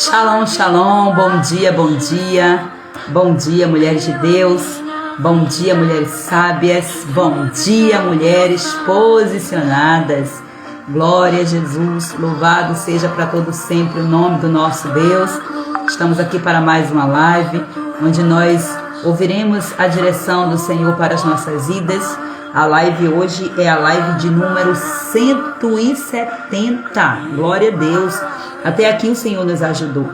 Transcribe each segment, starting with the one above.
Shalom, shalom, bom dia, bom dia. Bom dia, mulheres de Deus. Bom dia, mulheres sábias. Bom dia, mulheres posicionadas. Glória a Jesus, louvado seja para todos sempre o nome do nosso Deus. Estamos aqui para mais uma live, onde nós ouviremos a direção do Senhor para as nossas vidas. A live hoje é a live de número 170. Glória a Deus. Até aqui o Senhor nos ajudou.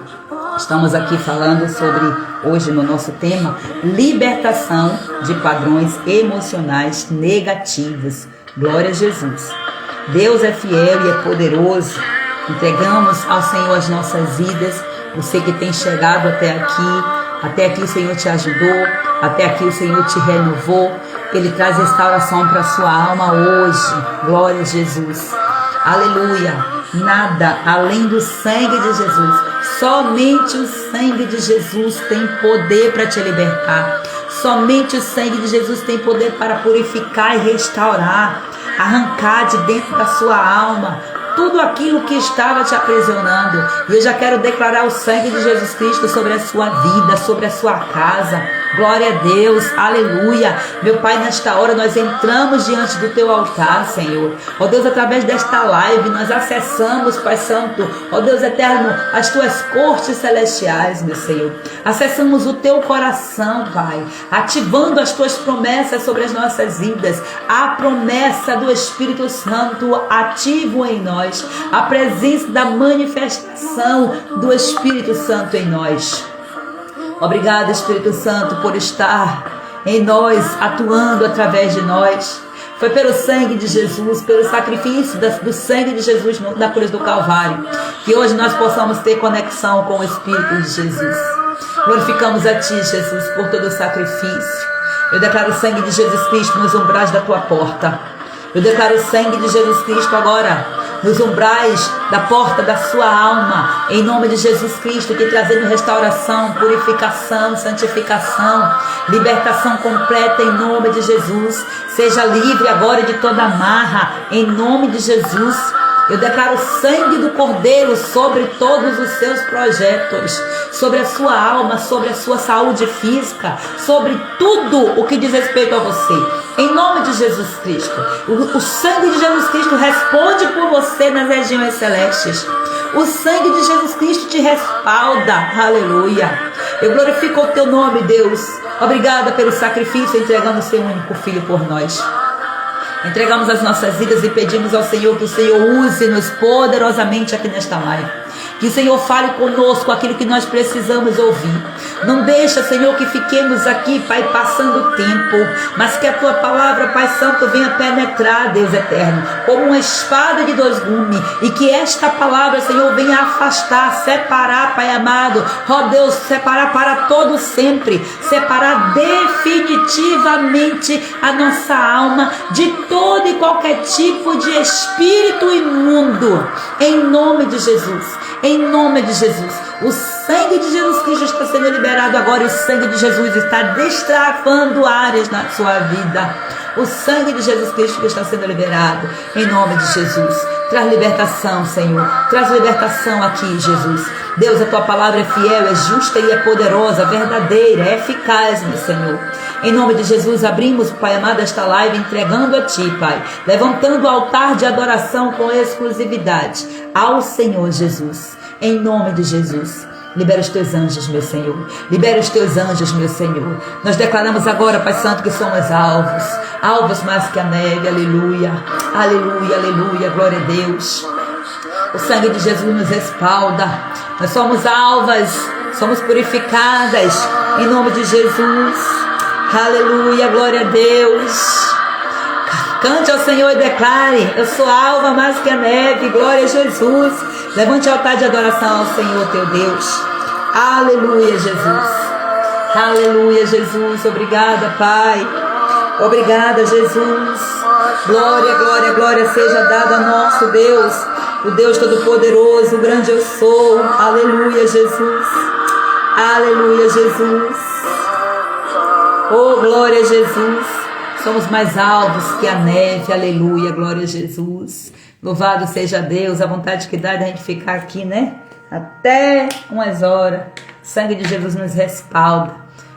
Estamos aqui falando sobre, hoje no nosso tema, libertação de padrões emocionais negativos. Glória a Jesus. Deus é fiel e é poderoso. Entregamos ao Senhor as nossas vidas. Você que tem chegado até aqui o Senhor te ajudou, até aqui o Senhor te renovou. Ele traz restauração para a sua alma hoje. Glória a Jesus. Aleluia. Nada além do sangue de Jesus. Somente o sangue de Jesus tem poder para te libertar. Somente o sangue de Jesus tem poder para purificar e restaurar, arrancar de dentro da sua alma tudo aquilo que estava te aprisionando. E eu já quero declarar o sangue de Jesus Cristo sobre a sua vida, sobre a sua casa. Glória a Deus, aleluia. Meu Pai, nesta hora nós entramos diante do teu altar, Senhor. Ó Deus, através desta live nós acessamos, Pai Santo, ó Deus eterno, as tuas cortes celestiais, meu Senhor. Acessamos o teu coração, Pai, ativando as tuas promessas sobre as nossas vidas. A promessa do Espírito Santo ativo em nós. A presença da manifestação do Espírito Santo em nós. Obrigado, Espírito Santo, por estar em nós, atuando através de nós. Foi pelo sangue de Jesus, pelo sacrifício do sangue de Jesus na cruz do Calvário, que hoje nós possamos ter conexão com o Espírito de Jesus. Glorificamos a Ti, Jesus, por todo o sacrifício. Eu declaro o sangue de Jesus Cristo nos umbrais da Tua porta. Eu declaro o sangue de Jesus Cristo agora nos umbrais da porta da sua alma, em nome de Jesus Cristo, que trazendo restauração, purificação, santificação, libertação completa em nome de Jesus. Seja livre agora de toda amarra, em nome de Jesus. Eu declaro o sangue do Cordeiro sobre todos os seus projetos, sobre a sua alma, sobre a sua saúde física, sobre tudo o que diz respeito a você. Em nome de Jesus Cristo. O sangue de Jesus Cristo responde por você nas regiões celestes. O sangue de Jesus Cristo te respalda. Aleluia. Eu glorifico o teu nome, Deus. Obrigada pelo sacrifício, entregando o seu único filho por nós. Entregamos as nossas vidas e pedimos ao Senhor que o Senhor use-nos poderosamente aqui nesta live. Que o Senhor fale conosco aquilo que nós precisamos ouvir. Não deixa, Senhor, que fiquemos aqui, Pai, passando o tempo, mas que a Tua palavra, Pai Santo, venha penetrar, Deus eterno, como uma espada de dois gumes, e que esta palavra, Senhor, venha afastar, separar, Pai amado, ó Deus, separar para todo sempre, separar definitivamente a nossa alma de todo e qualquer tipo de espírito imundo, em nome de Jesus. Em nome de Jesus, o sangue de Jesus Cristo está sendo liberado agora, e o sangue de Jesus está destravando áreas na sua vida. O sangue de Jesus Cristo está sendo liberado, em nome de Jesus. Traz libertação, Senhor. Traz libertação aqui, Jesus. Deus, a Tua palavra é fiel, é justa e é poderosa, verdadeira, é eficaz, meu Senhor. Em nome de Jesus, abrimos, Pai amado, esta live entregando a Ti, Pai, levantando o altar de adoração com exclusividade ao Senhor Jesus. Em nome de Jesus. Libera os Teus anjos, meu Senhor. Libera os Teus anjos, meu Senhor. Nós declaramos agora, Pai Santo, que somos alvos. Alvos mais que a neve. Aleluia. Aleluia, aleluia. Glória a Deus. O sangue de Jesus nos respalda. Nós somos alvas. Somos purificadas. Em nome de Jesus. Aleluia. Glória a Deus. Cante ao Senhor e declare: eu sou alva mais que a neve. Glória a Jesus. Levante o altar de adoração ao Senhor teu Deus. Aleluia, Jesus. Aleluia, Jesus. Obrigada, Pai. Obrigada, Jesus. Glória, glória, glória seja dada a nosso Deus, o Deus Todo-Poderoso, o grande eu sou. Aleluia, Jesus. Aleluia, Jesus. Oh, glória a Jesus. Somos mais alvos que a neve. Aleluia, glória a Jesus. Louvado seja Deus, a vontade que dá da gente ficar aqui, né? até umas horas. O sangue de Jesus nos respalda.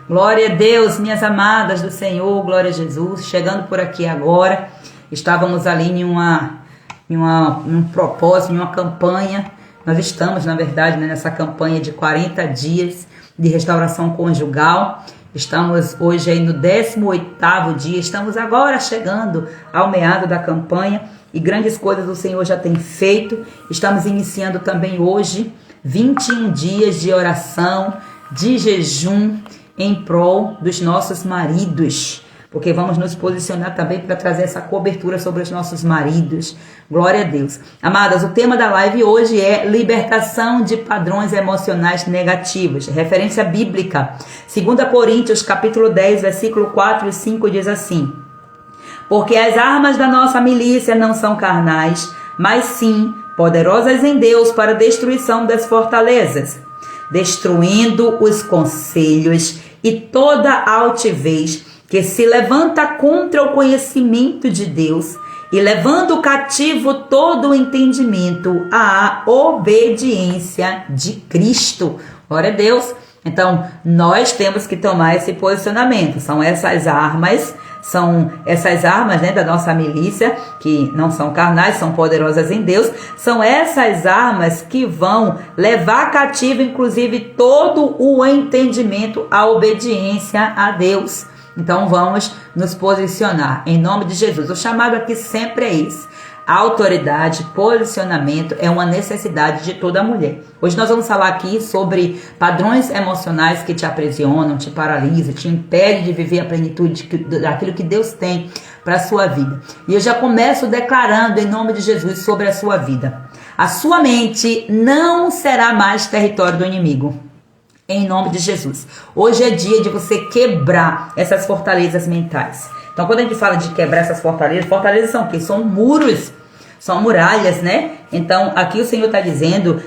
Glória a Deus, minhas amadas do Senhor, glória a Jesus. Chegando por aqui agora, estávamos ali em um propósito, em uma campanha. Nós estamos, na verdade, nessa campanha de 40 dias de restauração conjugal. Estamos hoje aí no 18º dia, estamos agora chegando ao meado da campanha e grandes coisas o Senhor já tem feito. Estamos iniciando também hoje 21 dias de oração, de jejum em prol dos nossos maridos, porque vamos nos posicionar também para trazer essa cobertura sobre os nossos maridos. Glória a Deus. Amadas, o tema da live hoje é libertação de padrões emocionais negativos. Referência bíblica. 2 Coríntios, capítulo 10, versículo 4 e 5 diz assim: porque as armas da nossa milícia não são carnais, mas sim poderosas em Deus para a destruição das fortalezas, destruindo os conselhos e toda altivez que se levanta contra o conhecimento de Deus e levando cativo todo o entendimento à obediência de Cristo. Glória a Deus. Então, nós temos que tomar esse posicionamento. São essas armas, né, da nossa milícia, que não são carnais, são poderosas em Deus. São essas armas que vão levar cativo, inclusive, todo o entendimento à obediência a Deus. Então vamos nos posicionar em nome de Jesus. O chamado aqui sempre é esse. A autoridade, posicionamento é uma necessidade de toda mulher. Hoje nós vamos falar aqui sobre padrões emocionais que te aprisionam, te paralisam, te impedem de viver a plenitude daquilo que Deus tem para a sua vida. E eu já começo declarando em nome de Jesus sobre a sua vida. A sua mente não será mais território do inimigo. Em nome de Jesus. Hoje é dia de você quebrar essas fortalezas mentais. Então, quando a gente fala de quebrar essas fortalezas são o quê? São muros, são muralhas, né? Então, aqui o Senhor está dizendo,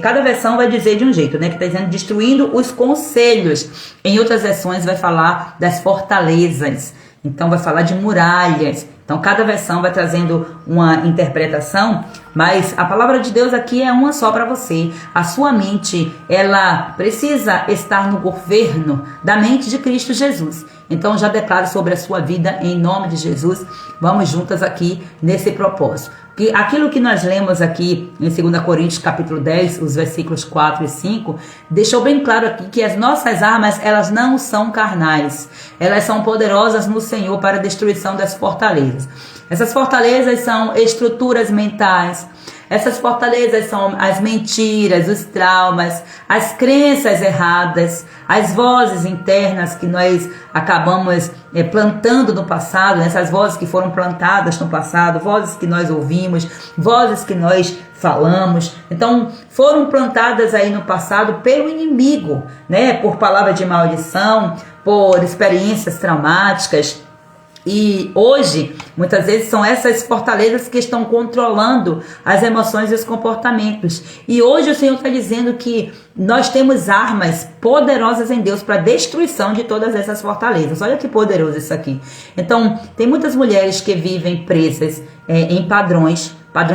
cada versão vai dizer de um jeito, né? Que está dizendo destruindo os conselhos. Em outras versões vai falar das fortalezas. Então, vai falar de muralhas. Então, cada versão vai trazendo uma interpretação, mas a palavra de Deus aqui é uma só para você. A sua mente, ela precisa estar no governo da mente de Cristo Jesus. Então, já declaro sobre a sua vida em nome de Jesus. Vamos juntas aqui nesse propósito. Que aquilo que nós lemos aqui em 2 Coríntios capítulo 10, os versículos 4 e 5, deixou bem claro aqui que as nossas armas, elas não são carnais. Elas são poderosas no Senhor para a destruição das fortalezas. Essas fortalezas são estruturas mentais. Essas fortalezas são as mentiras, os traumas, as crenças erradas, as vozes internas que nós acabamos plantando no passado, essas vozes que foram plantadas no passado, vozes que nós ouvimos, vozes que nós falamos. Então, foram plantadas aí no passado pelo inimigo, né? Por palavra de maldição, por experiências traumáticas. E hoje, muitas vezes, são essas fortalezas que estão controlando as emoções e os comportamentos. E hoje o Senhor está dizendo que nós temos armas poderosas em Deus para a destruição de todas essas fortalezas. Olha que poderoso isso aqui. Então, tem muitas mulheres que vivem presas em padrões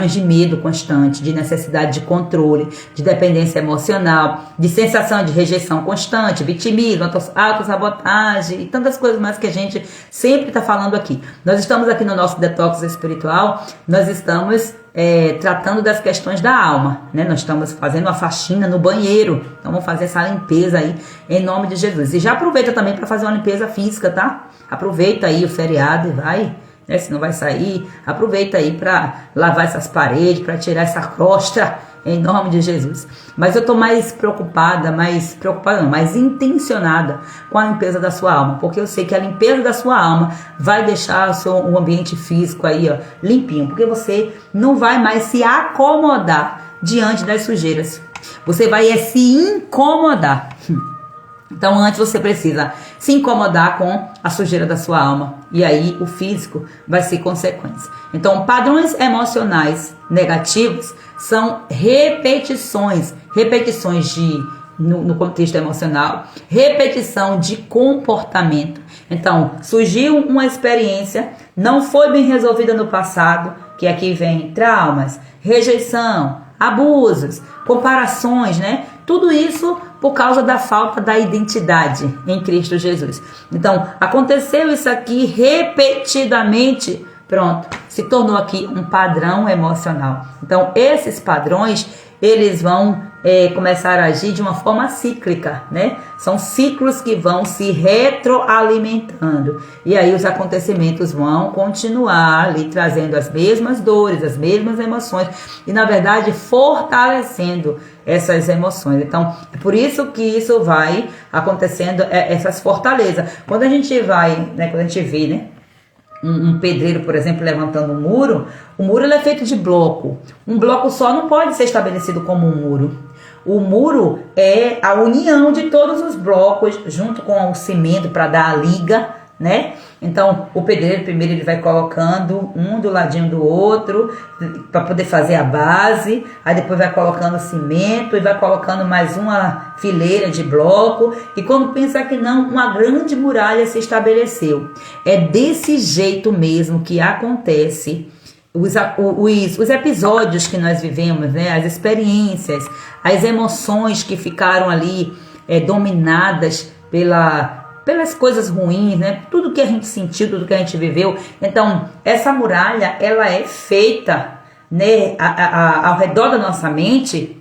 de medo constante, de necessidade de controle, de dependência emocional, de sensação de rejeição constante, vitimismo, autossabotagem e tantas coisas mais que a gente sempre está falando aqui. Nós estamos aqui no nosso detox espiritual, nós estamos tratando das questões da alma, né? Nós estamos fazendo uma faxina no banheiro, então vamos fazer essa limpeza aí em nome de Jesus. E já aproveita também para fazer uma limpeza física, tá? Aproveita aí o feriado e vai, né? Se não vai sair, aproveita aí para lavar essas paredes, para tirar essa crosta em nome de Jesus. Mas eu estou mais intencionada com a limpeza da sua alma, porque eu sei que a limpeza da sua alma vai deixar o ambiente físico aí, ó, limpinho, porque você não vai mais se acomodar diante das sujeiras, você vai se incomodar. Então antes você precisa se incomodar com a sujeira da sua alma, e aí o físico vai ser consequência. Então padrões emocionais negativos são repetições no contexto emocional, repetição de comportamento. Então surgiu uma experiência, não foi bem resolvida no passado, que aqui vem traumas, rejeição, abusos, comparações, né? Tudo isso por causa da falta da identidade em Cristo Jesus. Então, aconteceu isso aqui repetidamente, pronto, se tornou aqui um padrão emocional. Então, esses padrões, eles vão começar a agir de uma forma cíclica, né? São ciclos que vão se retroalimentando. E aí os acontecimentos vão continuar ali trazendo as mesmas dores, as mesmas emoções e, na verdade, fortalecendo essas emoções. Então, é por isso que isso vai acontecendo, essas fortalezas. Quando a gente vai, né, quando a gente vê, né, um pedreiro, por exemplo, levantando um muro, o muro ele é feito de bloco. Um bloco só não pode ser estabelecido como um muro. O muro é a união de todos os blocos junto com o cimento para dar a liga, né? Então, o pedreiro primeiro ele vai colocando um do ladinho do outro para poder fazer a base, aí depois vai colocando cimento e vai colocando mais uma fileira de bloco e quando pensa que não, uma grande muralha se estabeleceu. É desse jeito mesmo que acontece os episódios que nós vivemos, né? As experiências, as emoções que ficaram ali dominadas pelas coisas ruins, né? Tudo que a gente sentiu, tudo que a gente viveu. Então, essa muralha, ela é feita, né, ao redor da nossa mente.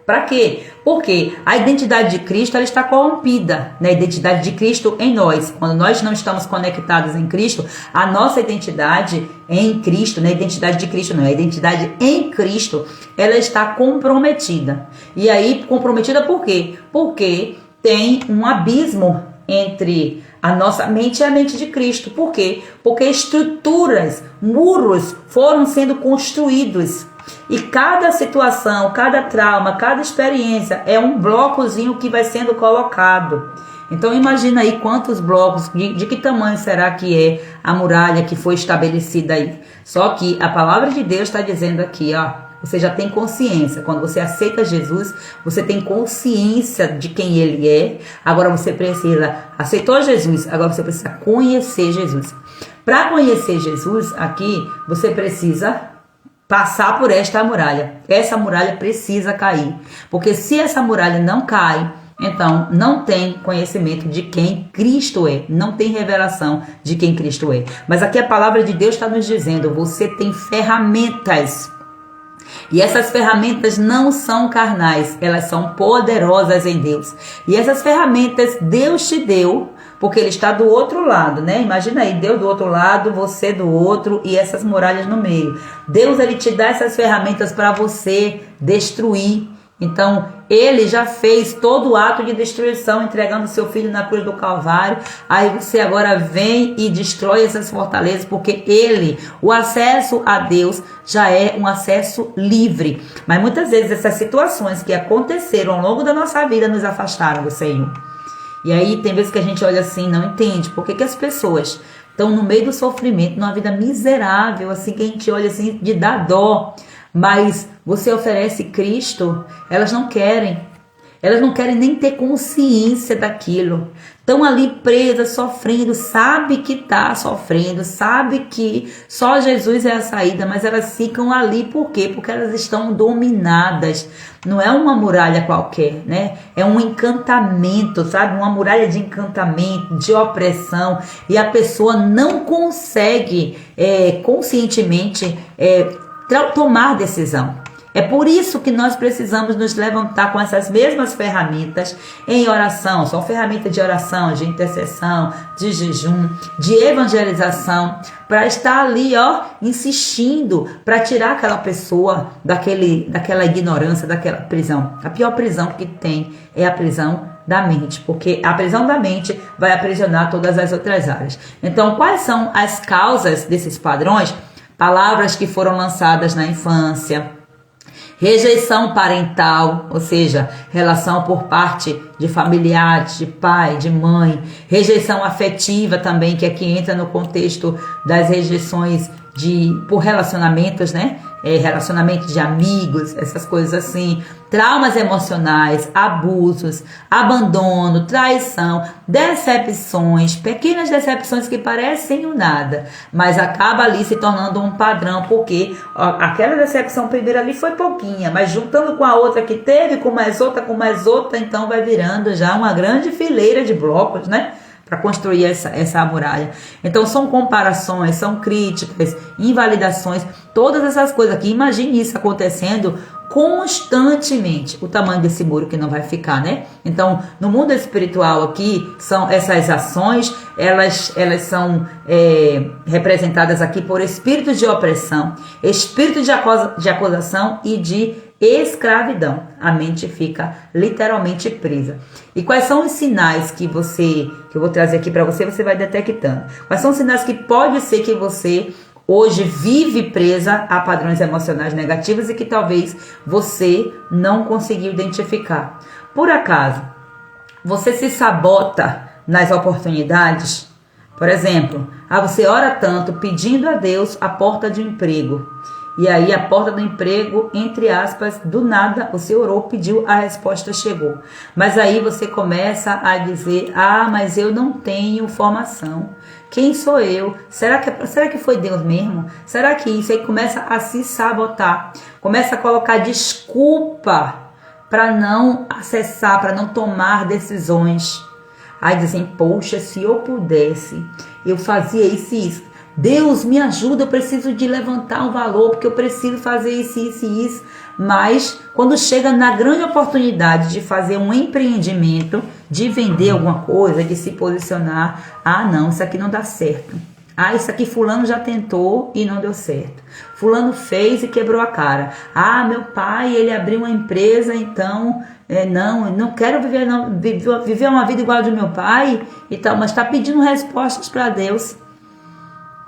Para quê? Porque a identidade de Cristo ela está corrompida, né? A identidade de Cristo em nós. Quando nós não estamos conectados em Cristo, a nossa identidade em Cristo, né? A identidade de Cristo não, a identidade em Cristo, ela está comprometida. E aí, comprometida por quê? Porque tem um abismo entre a nossa mente e a mente de Cristo. Por quê? Porque estruturas, muros foram sendo construídos. E cada situação, cada trauma, cada experiência é um blocozinho que vai sendo colocado. Então imagina aí quantos blocos, de que tamanho será que é a muralha que foi estabelecida aí. Só que a palavra de Deus está dizendo aqui, ó, você já tem consciência. Quando você aceita Jesus, você tem consciência de quem Ele é. Agora você precisa, aceitou Jesus, agora você precisa conhecer Jesus. Para conhecer Jesus aqui, você precisa passar por esta muralha. Essa muralha precisa cair. Porque se essa muralha não cai, então não tem conhecimento de quem Cristo é. Não tem revelação de quem Cristo é. Mas aqui a palavra de Deus está nos dizendo, você tem ferramentas. E essas ferramentas não são carnais, elas são poderosas em Deus. E essas ferramentas Deus te deu, porque Ele está do outro lado, né? Imagina aí, Deus do outro lado, você do outro e essas muralhas no meio. Deus, Ele te dá essas ferramentas para você destruir. Então, Ele já fez todo o ato de destruição, entregando seu filho na cruz do Calvário. Aí você agora vem e destrói essas fortalezas, porque Ele, o acesso a Deus já é um acesso livre. Mas muitas vezes essas situações que aconteceram ao longo da nossa vida nos afastaram do Senhor. E aí tem vezes que a gente olha assim, não entende por que as pessoas estão no meio do sofrimento, numa vida miserável, assim, que a gente olha assim de dar dó. Mas você oferece Cristo, elas não querem nem ter consciência daquilo. Estão ali presas, sofrendo, sabe que está sofrendo, sabe que só Jesus é a saída, mas elas ficam ali por quê? Porque elas estão dominadas. Não é uma muralha qualquer, né? É um encantamento, sabe? Uma muralha de encantamento, de opressão, e a pessoa não consegue conscientemente tomar decisão. É por isso que nós precisamos nos levantar com essas mesmas ferramentas em oração. São ferramentas de oração, de intercessão, de jejum, de evangelização, para estar ali, ó, insistindo para tirar aquela pessoa daquela ignorância, daquela prisão. A pior prisão que tem é a prisão da mente, porque a prisão da mente vai aprisionar todas as outras áreas. Então, quais são as causas desses padrões? Palavras que foram lançadas na infância, rejeição parental, ou seja, relação por parte de familiares, de pai, de mãe, rejeição afetiva também, que aqui entra no contexto das rejeições por relacionamentos, né? relacionamento de amigos, essas coisas assim, traumas emocionais, abusos, abandono, traição, decepções, pequenas decepções que parecem um nada, mas acaba ali se tornando um padrão, porque aquela decepção primeira ali foi pouquinha, mas juntando com a outra que teve, com mais outra, então vai virando já uma grande fileira de blocos, né? Para construir essa muralha. Então são comparações, são críticas, invalidações, todas essas coisas aqui. Imagine isso acontecendo constantemente, o tamanho desse muro que não vai ficar, né? Então, no mundo espiritual aqui, são essas ações, elas são representadas aqui por espíritos de opressão, espíritos de acusação e de escravidão. A mente fica literalmente presa. E quais são os sinais que eu vou trazer aqui para você, você vai detectando. Quais são os sinais que pode ser que você hoje vive presa a padrões emocionais negativos e que talvez você não conseguiu identificar? Por acaso, você se sabota nas oportunidades? Por exemplo, você ora tanto pedindo a Deus a porta de um emprego. E aí a porta do emprego, entre aspas, do nada, você orou, pediu, a resposta chegou. Mas aí você começa a dizer, mas eu não tenho formação. Quem sou eu? Será que foi Deus mesmo? Será que isso? Aí começa a se sabotar. Começa a colocar desculpa para não acessar, para não tomar decisões. Aí dizem, poxa, se eu pudesse, eu fazia isso e isso. Deus, me ajuda, eu preciso de levantar um valor, porque eu preciso fazer isso, isso e isso. Mas quando chega na grande oportunidade de fazer um empreendimento, de vender alguma coisa, de se posicionar, não, isso aqui não dá certo. Isso aqui fulano já tentou e não deu certo. Fulano fez e quebrou a cara. Meu pai, ele abriu uma empresa, então não quero viver uma vida igual a do meu pai e tal, mas está pedindo respostas para Deus.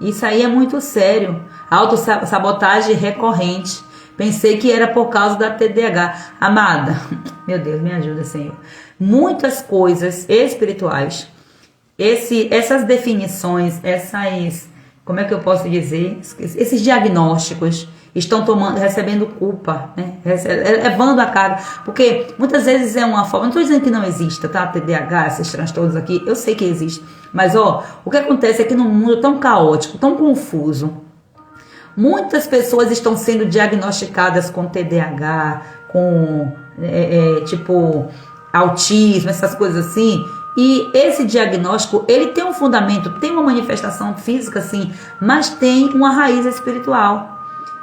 Isso aí é muito sério. Autossabotagem recorrente. Pensei que era por causa da TDAH. Amada, meu Deus, me ajuda, Senhor. Muitas coisas espirituais, essas definições, como é que eu posso dizer? Esses diagnósticos estão recebendo culpa, né? Levando a carga. Porque muitas vezes é uma forma, não estou dizendo que não exista, tá? TDAH, esses transtornos aqui, eu sei que existe. Mas, o que acontece é que num mundo tão caótico, tão confuso, muitas pessoas estão sendo diagnosticadas com TDAH, com, tipo, autismo, essas coisas assim. E esse diagnóstico, ele tem um fundamento, tem uma manifestação física, sim, mas tem uma raiz espiritual.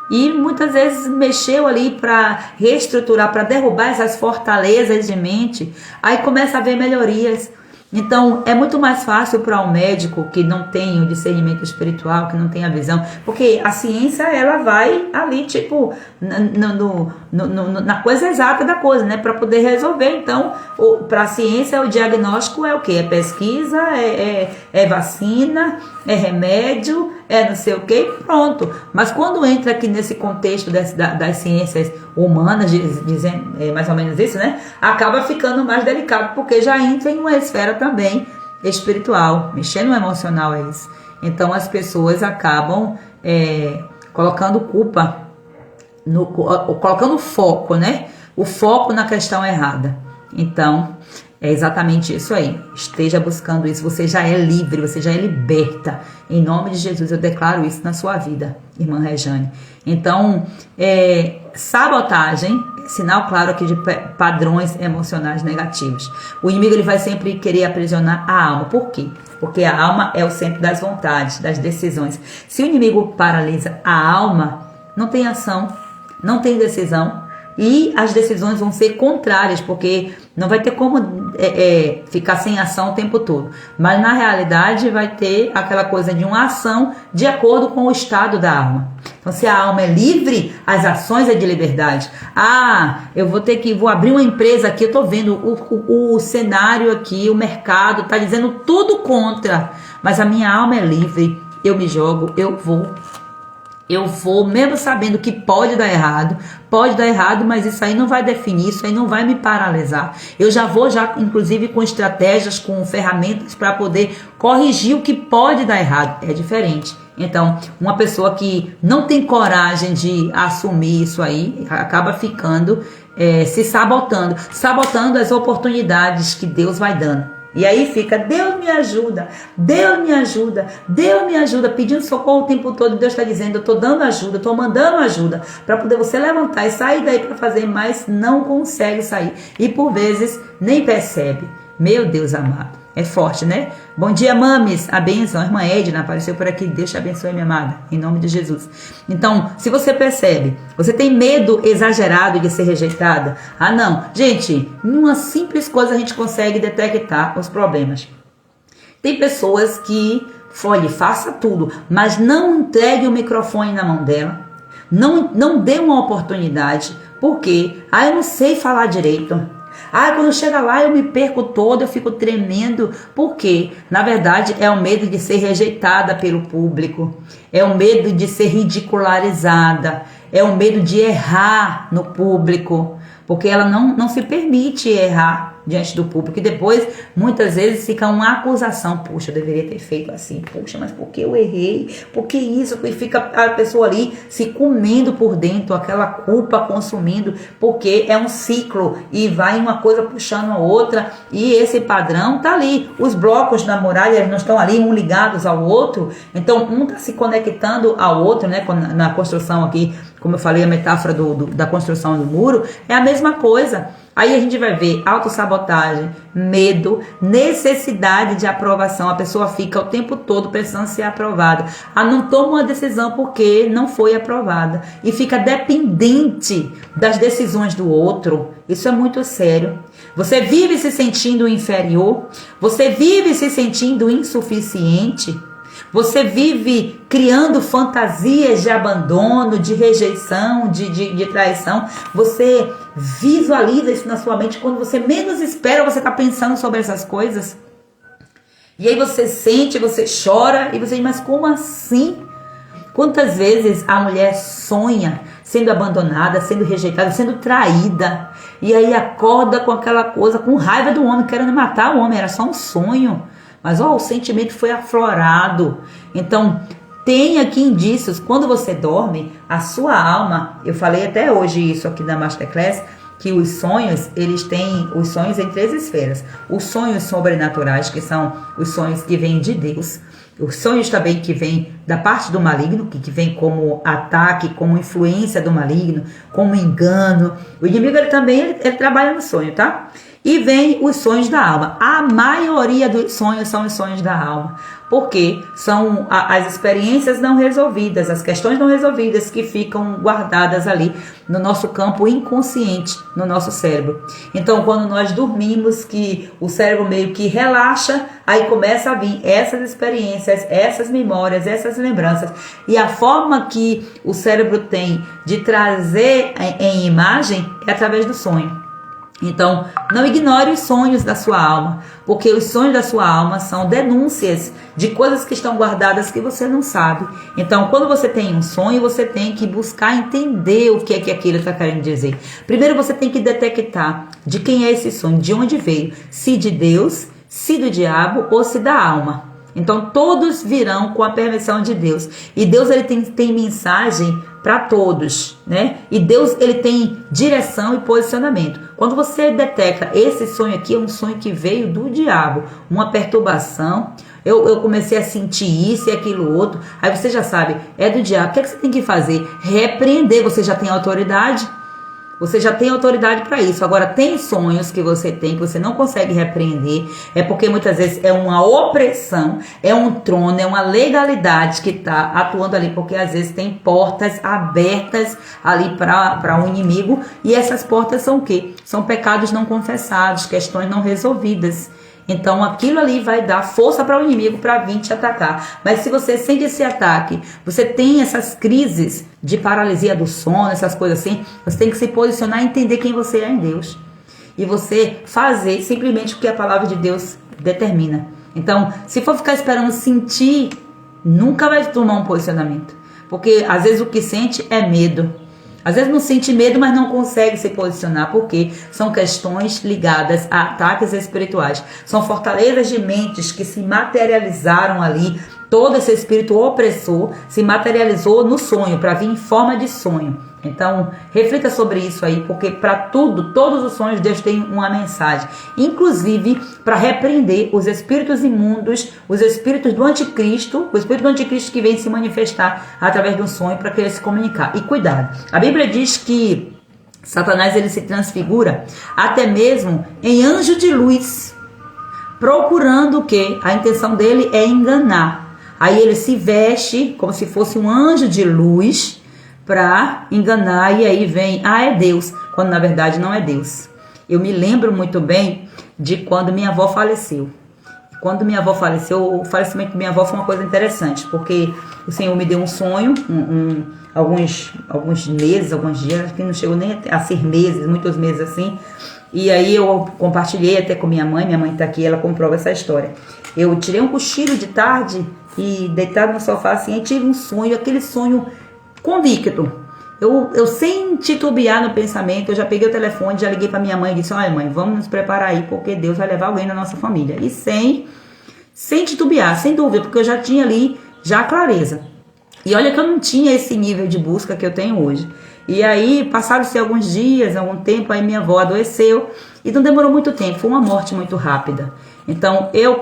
E muitas vezes mexeu ali para reestruturar, para derrubar essas fortalezas de mente. Aí começa a haver melhorias. Então, é muito mais fácil para um médico que não tem o discernimento espiritual, que não tem a visão, porque a ciência, ela vai ali, tipo, na coisa exata da coisa, né, para poder resolver. Então, para a ciência, o diagnóstico é o quê? É pesquisa, é vacina, é remédio, é não sei o quê, pronto. Mas quando entra aqui nesse contexto das ciências humanas, dizendo mais ou menos isso, né, acaba ficando mais delicado, porque já entra em uma esfera também espiritual, mexendo no emocional, é isso. Então as pessoas acabam colocando culpa, colocando foco, né? O foco na questão errada. Então é exatamente isso aí. Esteja buscando isso. Você já é livre, você já é liberta. Em nome de Jesus, eu declaro isso na sua vida, irmã Rejane. Então, sabotagem, sinal claro aqui de padrões emocionais negativos. O inimigo, ele vai sempre querer aprisionar a alma. Por quê? Porque a alma é o centro das vontades, das decisões. Se o inimigo paralisa a alma, não tem ação, não tem decisão. E as decisões vão ser contrárias, porque não vai ter como ficar sem ação o tempo todo. Mas na realidade vai ter aquela coisa de uma ação de acordo com o estado da alma. Então, se a alma é livre, as ações é de liberdade. Vou abrir uma empresa aqui, eu estou vendo o cenário aqui, o mercado está dizendo tudo contra, mas a minha alma é livre, eu me jogo, eu vou. eu vou, mesmo sabendo que pode dar errado, mas isso aí não vai definir, isso aí não vai me paralisar. Eu já vou, inclusive, com estratégias, com ferramentas para poder corrigir o que pode dar errado. É diferente. Então, uma pessoa que não tem coragem de assumir isso aí, acaba ficando se sabotando as oportunidades que Deus vai dando. E aí fica, Deus me ajuda, Deus me ajuda, Deus me ajuda, pedindo socorro o tempo todo. Deus está dizendo, eu estou dando ajuda, estou mandando ajuda para poder você levantar e sair daí para fazer, mas não consegue sair. E por vezes nem percebe. Meu Deus amado, é forte, né? Bom dia, mames, a bênção, a irmã Edna apareceu por aqui, Deus te abençoe, minha amada, em nome de Jesus. Então, se você percebe, você tem medo exagerado de ser rejeitada? Ah, não, gente, numa simples coisa a gente consegue detectar os problemas. Tem pessoas que, olha, faça tudo, mas não entregue o microfone na mão dela, não dê uma oportunidade, porque, eu não sei falar direito. Quando chega lá eu me perco todo, eu fico tremendo. Por quê? Na verdade é o medo de ser rejeitada pelo público, é o medo de ser ridicularizada, é o medo de errar no público, porque ela não se permite errar diante do público. E depois, muitas vezes, fica uma acusação. Puxa, eu deveria ter feito assim. Puxa, mas por que eu errei? Por que isso? E fica a pessoa ali se comendo por dentro, aquela culpa consumindo, porque é um ciclo e vai uma coisa puxando a outra. E esse padrão tá ali. Os blocos da muralha, eles não estão ali, um ligados ao outro. Então, um tá se conectando ao outro, né? Na construção aqui, como eu falei, a metáfora da construção do muro, é a mesma coisa. Aí a gente vai ver autossabotagem, medo, necessidade de aprovação. A pessoa fica o tempo todo precisando ser aprovada. Não toma uma decisão porque não foi aprovada. E fica dependente das decisões do outro. Isso é muito sério. Você vive se sentindo inferior. Você vive se sentindo insuficiente. Você vive criando fantasias de abandono, de rejeição, de traição. Você visualiza isso na sua mente. Quando você menos espera, você está pensando sobre essas coisas. E aí você sente, você chora e você diz, mas como assim? Quantas vezes a mulher sonha sendo abandonada, sendo rejeitada, sendo traída. E aí acorda com aquela coisa, com raiva do homem, querendo matar o homem. Era só um sonho. Mas o sentimento foi aflorado. Então, tem aqui indícios. Quando você dorme, a sua alma, eu falei até hoje isso aqui na Masterclass, que os sonhos, eles têm os sonhos em 3 esferas. Os sonhos sobrenaturais, que são os sonhos que vêm de Deus. Os sonhos também que vêm da parte do maligno, que vem como ataque, como influência do maligno, como engano. O inimigo ele também trabalha no sonho, tá? E vem os sonhos da alma. A maioria dos sonhos são os sonhos da alma. Porque são as experiências não resolvidas, as questões não resolvidas que ficam guardadas ali no nosso campo inconsciente, no nosso cérebro. Então, quando nós dormimos, que o cérebro meio que relaxa, aí começa a vir essas experiências, essas memórias, essas lembranças. E a forma que o cérebro tem de trazer em imagem é através do sonho. Então, não ignore os sonhos da sua alma, porque os sonhos da sua alma são denúncias de coisas que estão guardadas que você não sabe. Então, quando você tem um sonho, você tem que buscar entender o que é que aquilo está querendo dizer. Primeiro, você tem que detectar de quem é esse sonho, de onde veio, se de Deus, se do diabo ou se da alma. Então, todos virão com a permissão de Deus. E Deus ele tem mensagem para todos, né? E Deus ele tem direção e posicionamento. Quando você detecta esse sonho aqui, é um sonho que veio do diabo, uma perturbação. Eu comecei a sentir isso e aquilo outro. Aí você já sabe, é do diabo. O que é que você tem que fazer? Repreender. Você já tem autoridade. Você já tem autoridade para isso. Agora, tem sonhos que você não consegue repreender. É porque muitas vezes é uma opressão, é um trono, é uma legalidade que está atuando ali. Porque às vezes tem portas abertas ali para um inimigo. E essas portas são o quê? São pecados não confessados, questões não resolvidas. Então aquilo ali vai dar força para o inimigo para vir te atacar. Mas se você sente esse ataque, você tem essas crises de paralisia do sono, essas coisas assim, você tem que se posicionar e entender quem você é em Deus. E você fazer simplesmente o que a palavra de Deus determina. Então, se for ficar esperando sentir, nunca vai tomar um posicionamento. Porque às vezes o que sente é medo. Às vezes não sente medo, mas não consegue se posicionar, porque são questões ligadas a ataques espirituais. São fortalezas de mentes que se materializaram ali. Todo esse espírito opressor se materializou no sonho, para vir em forma de sonho. Então, reflita sobre isso aí, porque para tudo, todos os sonhos, Deus tem uma mensagem. Inclusive, para repreender os espíritos imundos, os espíritos do anticristo, o espírito do anticristo que vem se manifestar através de um sonho para querer se comunicar. E cuidado, a Bíblia diz que Satanás ele se transfigura até mesmo em anjo de luz, procurando o quê? A intenção dele é enganar. Aí ele se veste como se fosse um anjo de luz para enganar, e aí vem, é Deus, quando na verdade não é Deus. Eu me lembro muito bem de quando minha avó faleceu. Quando minha avó faleceu, o falecimento de minha avó foi uma coisa interessante, porque o Senhor me deu um sonho, alguns meses, alguns dias, que não chegou nem a ser meses, muitos meses assim, e aí eu compartilhei até com minha mãe está aqui, ela comprova essa história. Eu tirei um cochilo de tarde e deitado no sofá assim, e tive um sonho, aquele sonho convicto. Eu sem titubear no pensamento, eu já peguei o telefone, já liguei para minha mãe e disse: olha mãe, vamos nos preparar aí, porque Deus vai levar alguém na nossa família. E sem titubear, sem dúvida, porque eu já tinha ali já a clareza. E olha que eu não tinha esse nível de busca que eu tenho hoje. E aí, passaram-se alguns dias, algum tempo, aí minha avó adoeceu. E não demorou muito tempo, foi uma morte muito rápida. Então, eu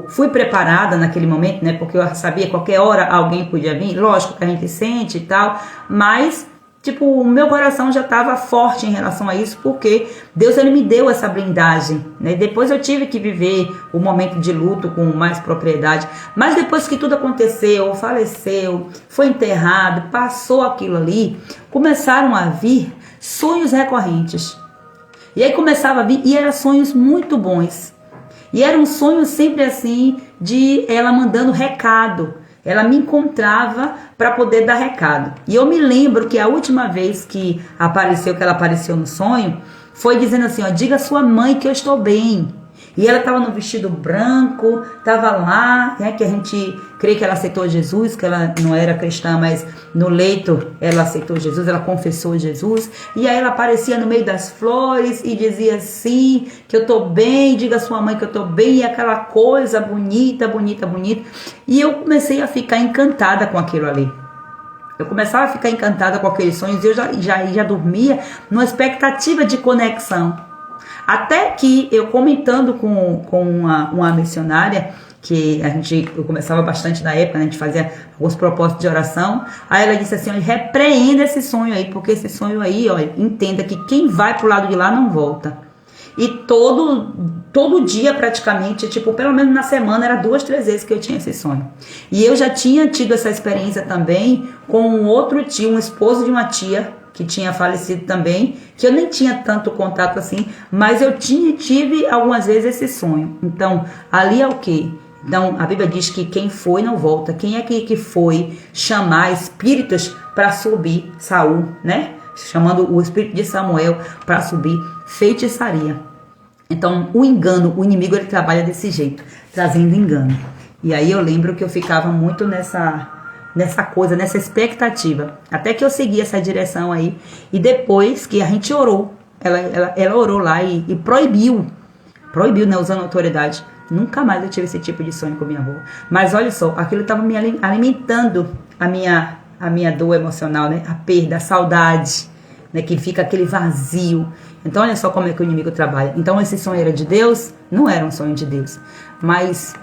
fui preparada naquele momento, né? Porque eu sabia que qualquer hora alguém podia vir. Lógico que a gente sente e tal, mas, o meu coração já estava forte em relação a isso, porque Deus, ele me deu essa blindagem, né? Depois eu tive que viver o momento de luto com mais propriedade. Mas depois que tudo aconteceu, faleceu, foi enterrado, passou aquilo ali, começaram a vir sonhos recorrentes. E aí começava a vir, e eram sonhos muito bons. E era um sonho sempre assim, de ela mandando recado. Ela me encontrava para poder dar recado. E eu me lembro que a última vez que ela apareceu no sonho, foi dizendo assim, diga à sua mãe que eu estou bem. E ela estava no vestido branco, estava lá, que a gente crê que ela aceitou Jesus, que ela não era cristã, mas no leito ela aceitou Jesus, ela confessou Jesus. E aí ela aparecia no meio das flores e dizia assim, que eu estou bem, diga à sua mãe que eu estou bem. E aquela coisa bonita, bonita, bonita. E eu comecei a ficar encantada com aquilo ali. Eu começava a ficar encantada com aqueles sonhos e eu já dormia numa expectativa de conexão. Até que eu comentando com uma missionária, que eu começava bastante na época, né, a gente fazia alguns propósitos de oração, aí ela disse assim, repreenda esse sonho aí, porque esse sonho aí, entenda que quem vai pro lado de lá não volta. E todo dia praticamente, pelo menos na semana, era 2, 3 vezes que eu tinha esse sonho. E eu já tinha tido essa experiência também com um outro tio, um esposo de uma tia, que tinha falecido também, que eu nem tinha tanto contato assim, mas eu tive algumas vezes esse sonho. Então, ali é o quê? Então, a Bíblia diz que quem foi não volta. Quem é que foi chamar espíritos para subir? Saul, né? Chamando o espírito de Samuel para subir feitiçaria. Então, o inimigo, ele trabalha desse jeito, trazendo engano. E aí eu lembro que eu ficava muito nessa coisa, nessa expectativa, até que eu segui essa direção aí, e depois que a gente orou, ela orou lá e proibiu, né, usando autoridade. Nunca mais eu tive esse tipo de sonho com minha avó, mas olha só, aquilo estava me alimentando a minha dor emocional, né, a perda, a saudade, né, que fica aquele vazio. Então olha só como é que o inimigo trabalha. Então esse sonho era de Deus? Não era um sonho de Deus, mas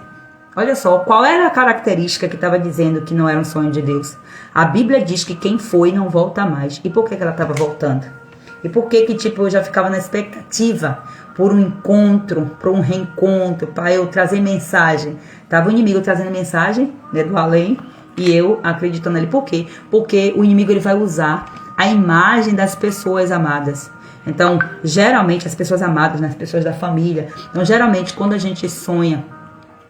olha só, qual era a característica que estava dizendo que não era um sonho de Deus? A Bíblia diz que quem foi não volta mais. E por que ela estava voltando? E por que eu já ficava na expectativa por um encontro, por um reencontro, para eu trazer mensagem? Estava o inimigo trazendo mensagem, né, do além, e eu acreditando ali. Por quê? Porque o inimigo, ele vai usar a imagem das pessoas amadas. Então, geralmente, as pessoas amadas, né, as pessoas da família. Então, geralmente, quando a gente sonha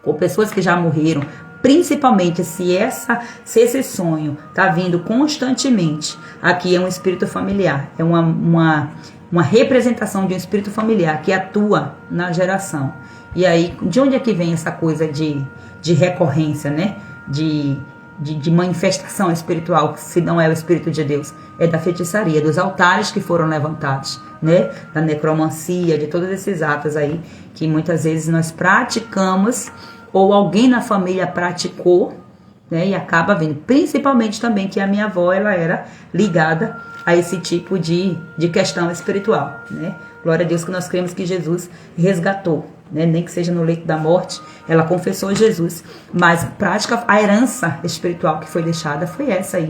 com pessoas que já morreram, principalmente se esse sonho está vindo constantemente, aqui é um espírito familiar, é uma representação de um espírito familiar que atua na geração. E aí, de onde é que vem essa coisa de recorrência, né? De de manifestação espiritual, se não é o Espírito de Deus, é da feitiçaria, dos altares que foram levantados, né? Da necromancia, de todos esses atos aí que muitas vezes nós praticamos ou alguém na família praticou, né? E acaba vindo, principalmente também que a minha avó, ela era ligada a esse tipo de questão espiritual, né? Glória a Deus que nós cremos que Jesus resgatou, né? Nem que seja no leito da morte, ela confessou Jesus, mas prática, a herança espiritual que foi deixada foi essa aí.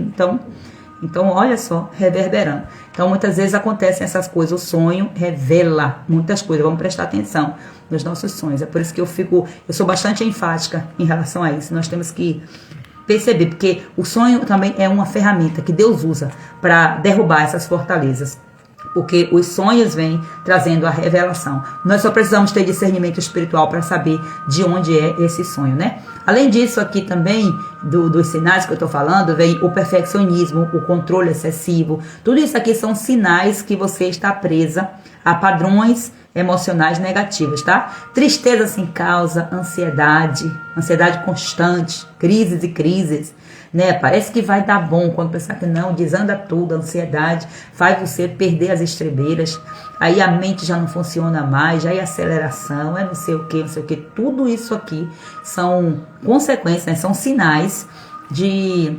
Então olha só, reverberando. Então muitas vezes acontecem essas coisas, o sonho revela muitas coisas, vamos prestar atenção nos nossos sonhos. É por isso que eu sou bastante enfática em relação a isso. Nós temos que perceber, porque o sonho também é uma ferramenta que Deus usa para derrubar essas fortalezas. Porque os sonhos vêm trazendo a revelação. Nós só precisamos ter discernimento espiritual para saber de onde é esse sonho, né? Além disso, aqui também, dos sinais que eu estou falando, vem o perfeccionismo, o controle excessivo. Tudo isso aqui são sinais que você está presa a padrões emocionais negativos, tá? Tristeza sem causa, ansiedade constante, crises e crises, né? Parece que vai dar bom quando pensar que não, desanda tudo, a ansiedade faz você perder as estrebeiras, aí a mente já não funciona mais, já é aceleração, é não sei o que, tudo isso aqui são consequências, né? São sinais de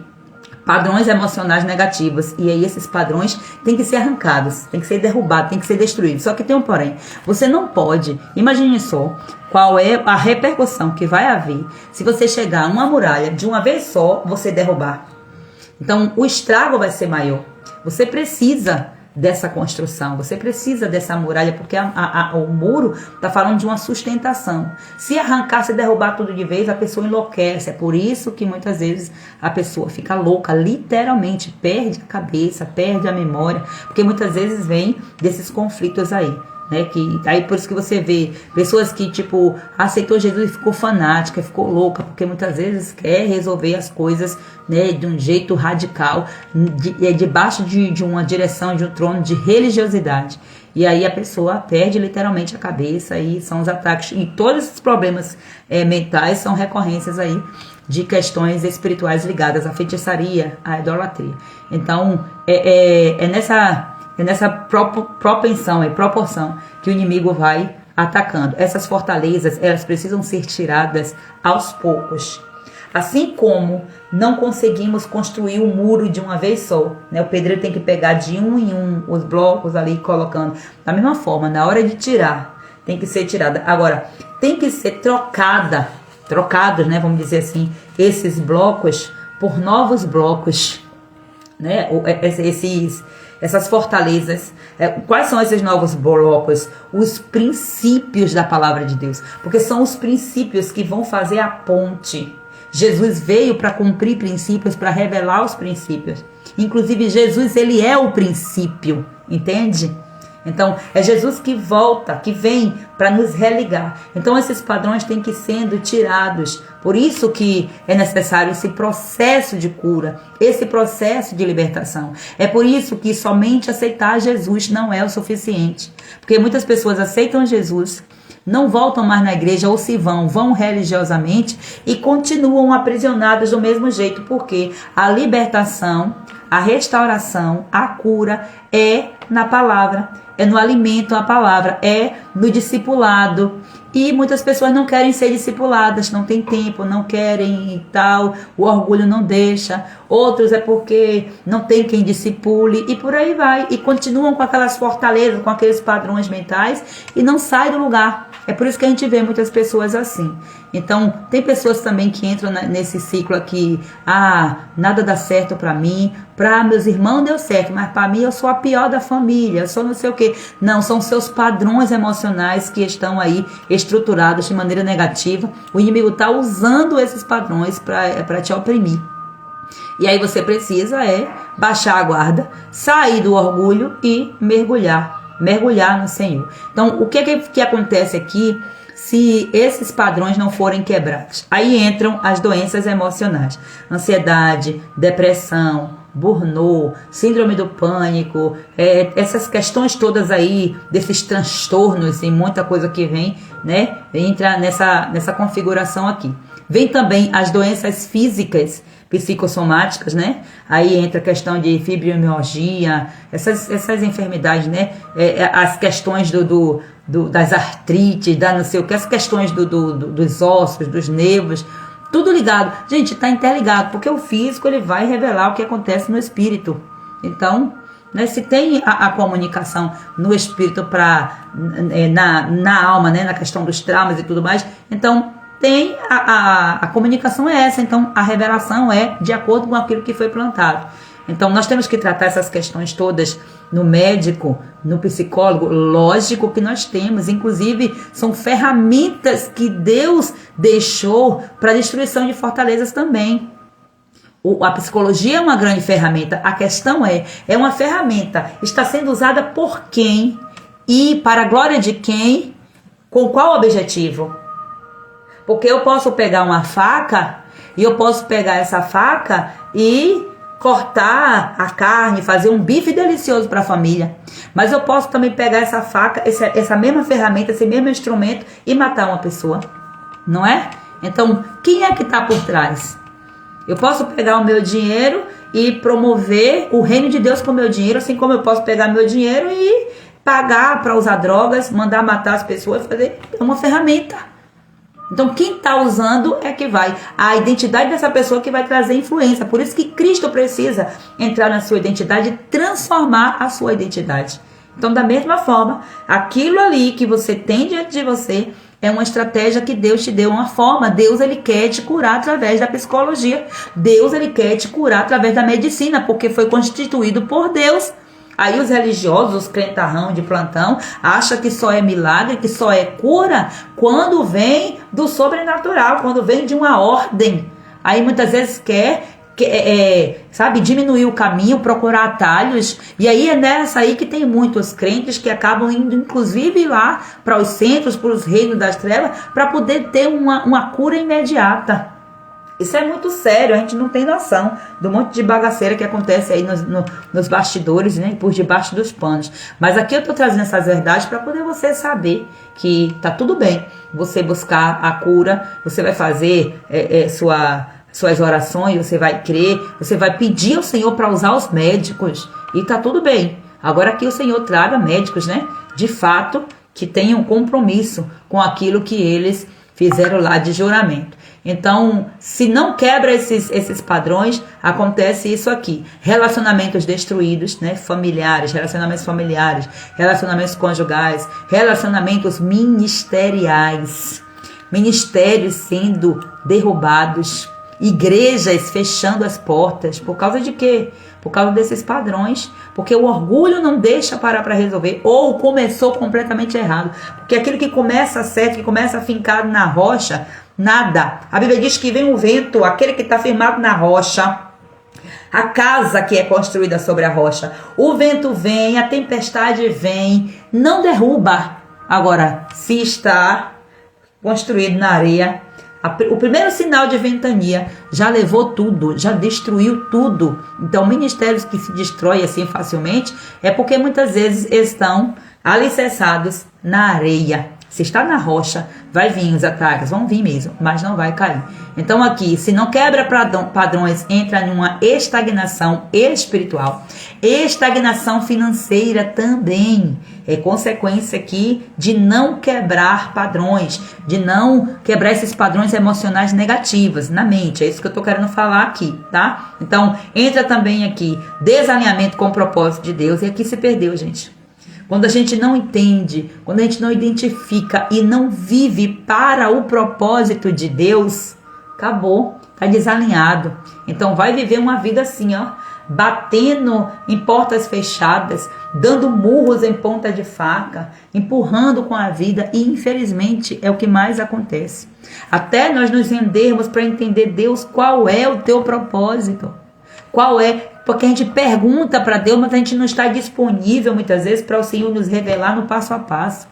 padrões emocionais negativos, e aí esses padrões têm que ser arrancados, têm que ser derrubados, têm que ser destruídos. Só que tem um porém, você não pode, imagine só qual é a repercussão que vai haver se você chegar a uma muralha de uma vez só, você derrubar. Então o estrago vai ser maior. Você precisa dessa construção, você precisa dessa muralha, porque o muro está falando de uma sustentação. Se arrancar, se derrubar tudo de vez, a pessoa enlouquece. É por isso que muitas vezes a pessoa fica louca, literalmente, perde a cabeça, perde a memória, porque muitas vezes vem desses conflitos aí, né? Aí por isso que você vê pessoas que tipo aceitou Jesus e ficou fanática, ficou louca, porque muitas vezes quer resolver as coisas, né, de um jeito radical, debaixo de uma direção, de um trono de religiosidade. E aí a pessoa perde literalmente a cabeça, e são os ataques, e todos esses problemas mentais são recorrências aí de questões espirituais ligadas à feitiçaria, à idolatria. Então é nessa propensão e proporção que o inimigo vai atacando. Essas fortalezas, elas precisam ser tiradas aos poucos. Assim como não conseguimos construir um muro de uma vez só, né? O pedreiro tem que pegar de um em um os blocos ali colocando. Da mesma forma, na hora de tirar, tem que ser tirada. Agora, tem que ser trocados, né? Vamos dizer assim, esses blocos por novos blocos, né? Essas fortalezas. Quais são esses novos blocos? Os princípios da palavra de Deus. Porque são os princípios que vão fazer a ponte. Jesus veio para cumprir princípios, para revelar os princípios. Inclusive, Jesus, ele é o princípio, entende? Então, é Jesus que volta, que vem para nos religar. Então, esses padrões têm que ir sendo tirados. Por isso que é necessário esse processo de cura, esse processo de libertação. É por isso que somente aceitar Jesus não é o suficiente. Porque muitas pessoas aceitam Jesus, não voltam mais na igreja, ou se vão religiosamente e continuam aprisionadas do mesmo jeito, porque a libertação, a restauração, a cura é na palavra, é no alimento à palavra, é no discipulado. E muitas pessoas não querem ser discipuladas, não tem tempo, não querem e tal, o orgulho não deixa. Outros é porque não tem quem discipule, e por aí vai. E continuam com aquelas fortalezas, com aqueles padrões mentais, e não saem do lugar. É por isso que a gente vê muitas pessoas assim. Então, tem pessoas também que entram nesse ciclo aqui. Nada dá certo pra mim. Pra meus irmãos deu certo, mas pra mim eu sou a pior da família. Eu sou não sei o quê. Não, são seus padrões emocionais que estão aí estruturados de maneira negativa. O inimigo está usando esses padrões para te oprimir. E aí você precisa baixar a guarda, sair do orgulho e mergulhar no Senhor. Então, o que acontece aqui se esses padrões não forem quebrados? Aí entram as doenças emocionais. Ansiedade, depressão, burnout, síndrome do pânico, essas questões todas aí, desses transtornos e muita coisa que vem, né? Entra nessa configuração aqui. Vem também as doenças físicas psicossomáticas, né? Aí entra a questão de fibromialgia, essas enfermidades, né? As questões das artrites, da não sei o que, as questões dos ossos, dos nervos, tudo ligado. Gente, está interligado, porque o físico ele vai revelar o que acontece no espírito. Então, né, se tem a comunicação no espírito na alma, né, na questão dos traumas e tudo mais, então tem a comunicação é essa, então a revelação é de acordo com aquilo que foi plantado. Então nós temos que tratar essas questões todas no médico, no psicólogo, lógico que nós temos, inclusive são ferramentas que Deus deixou para destruição de fortalezas também. A psicologia é uma grande ferramenta, a questão é uma ferramenta, está sendo usada por quem e para a glória de quem, com qual objetivo? Porque eu posso pegar uma faca e eu posso pegar essa faca e cortar a carne, fazer um bife delicioso para a família. Mas eu posso também pegar essa faca, essa mesma ferramenta, esse mesmo instrumento e matar uma pessoa, não é? Então, quem é que está por trás? Eu posso pegar o meu dinheiro e promover o reino de Deus com o meu dinheiro, assim como eu posso pegar meu dinheiro e pagar para usar drogas, mandar matar as pessoas, fazer uma ferramenta. Então quem está usando é que vai. A identidade dessa pessoa que vai trazer influência. Por isso que Cristo precisa entrar na sua identidade e transformar a sua identidade. Então da mesma forma, aquilo ali que você tem diante de você é uma estratégia que Deus te deu, uma forma. Deus ele quer te curar através da psicologia. Deus ele quer te curar através da medicina, porque foi constituído por Deus. Aí os religiosos, os crentarrão de plantão, acham que só é milagre, que só é cura quando vem do sobrenatural, quando vem de uma ordem. Aí muitas vezes quer diminuir o caminho, procurar atalhos. E aí é nessa aí que tem muitos crentes que acabam indo inclusive lá para os centros, para os reinos das trevas, para poder ter uma cura imediata. Isso é muito sério, a gente não tem noção do monte de bagaceira que acontece aí nos bastidores, né, por debaixo dos panos. Mas aqui eu estou trazendo essas verdades para poder você saber que tá tudo bem você buscar a cura, você vai fazer suas orações, você vai crer, você vai pedir ao Senhor para usar os médicos e tá tudo bem. Agora que o Senhor traga médicos, né, de fato, que tenham compromisso com aquilo que eles fizeram lá de juramento. Então, se não quebra esses padrões, acontece isso aqui. Relacionamentos destruídos, né? Relacionamentos familiares, relacionamentos conjugais, relacionamentos ministeriais, ministérios sendo derrubados, igrejas fechando as portas. Por causa de quê? Por causa desses padrões. Porque o orgulho não deixa parar para resolver. Ou começou completamente errado. Porque aquilo que começa certo, que começa fincado na rocha, nada. A Bíblia diz que vem o vento, aquele que está firmado na rocha, a casa que é construída sobre a rocha. O vento vem, a tempestade vem, não derruba. Agora, se está construído na areia, o primeiro sinal de ventania já levou tudo, já destruiu tudo. Então, ministérios que se destroem assim facilmente é porque muitas vezes estão alicerçados na areia. Se está na rocha, vai vir os ataques, vão vir mesmo, mas não vai cair. Então aqui, se não quebra padrões, entra numa estagnação espiritual. Estagnação financeira também é consequência aqui de não quebrar padrões, de não quebrar esses padrões emocionais negativos na mente. É isso que eu estou querendo falar aqui, tá? Então, entra também aqui desalinhamento com o propósito de Deus. E aqui se perdeu, gente. Quando a gente não entende, quando a gente não identifica e não vive para o propósito de Deus, acabou, tá desalinhado. Então vai viver uma vida assim, ó, batendo em portas fechadas, dando murros em ponta de faca, empurrando com a vida, e infelizmente é o que mais acontece. Até nós nos rendermos para entender, Deus, qual é o teu propósito? Qual é? Porque a gente pergunta para Deus, mas a gente não está disponível muitas vezes para o Senhor nos revelar no passo a passo.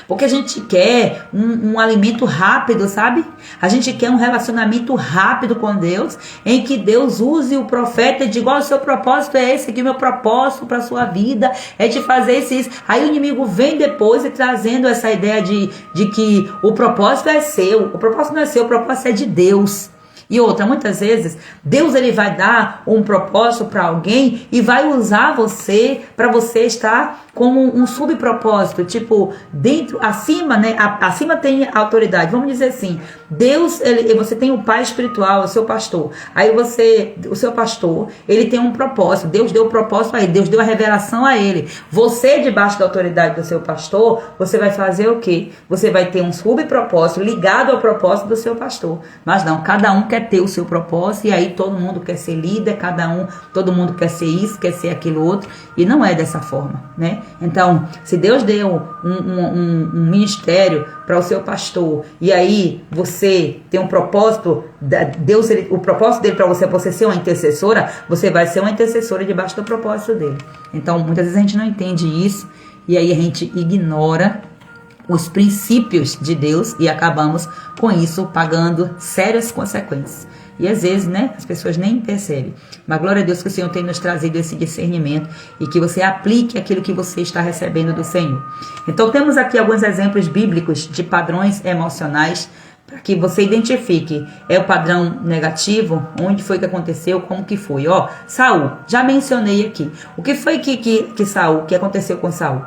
Porque a gente quer um alimento rápido, sabe? A gente quer um relacionamento rápido com Deus, em que Deus use o profeta e diga: o seu propósito é esse aqui, meu propósito para a sua vida é de fazer isso. Aí o inimigo vem depois e trazendo essa ideia de que o propósito é seu. O propósito não é seu, o propósito é de Deus. E outra, muitas vezes, Deus ele vai dar um propósito para alguém e vai usar você para você estar como um subpropósito, tipo, dentro, acima, né? Acima tem autoridade. Vamos dizer assim, Deus, você tem o pai espiritual, o seu pastor. Aí o seu pastor, ele tem um propósito. Deus deu o propósito a ele, Deus deu a revelação a ele. Você, debaixo da autoridade do seu pastor, você vai fazer o quê? Você vai ter um subpropósito ligado ao propósito do seu pastor. Mas não, cada um quer ter o seu propósito e aí todo mundo quer ser líder, todo mundo quer ser isso, quer ser aquilo outro. E não é dessa forma, né? Então, se Deus deu um ministério para o seu pastor e aí você tem um propósito, o propósito dele para você é você ser uma intercessora, você vai ser uma intercessora debaixo do propósito dele. Então, muitas vezes a gente não entende isso e aí a gente ignora os princípios de Deus e acabamos com isso pagando sérias consequências. E às vezes, né, as pessoas nem percebem. Mas glória a Deus que o Senhor tem nos trazido esse discernimento e que você aplique aquilo que você está recebendo do Senhor. Então temos aqui alguns exemplos bíblicos de padrões emocionais para que você identifique. É o padrão negativo? Onde foi que aconteceu? Como que foi? Ó, Saul, já mencionei aqui. O que foi que aconteceu com Saul?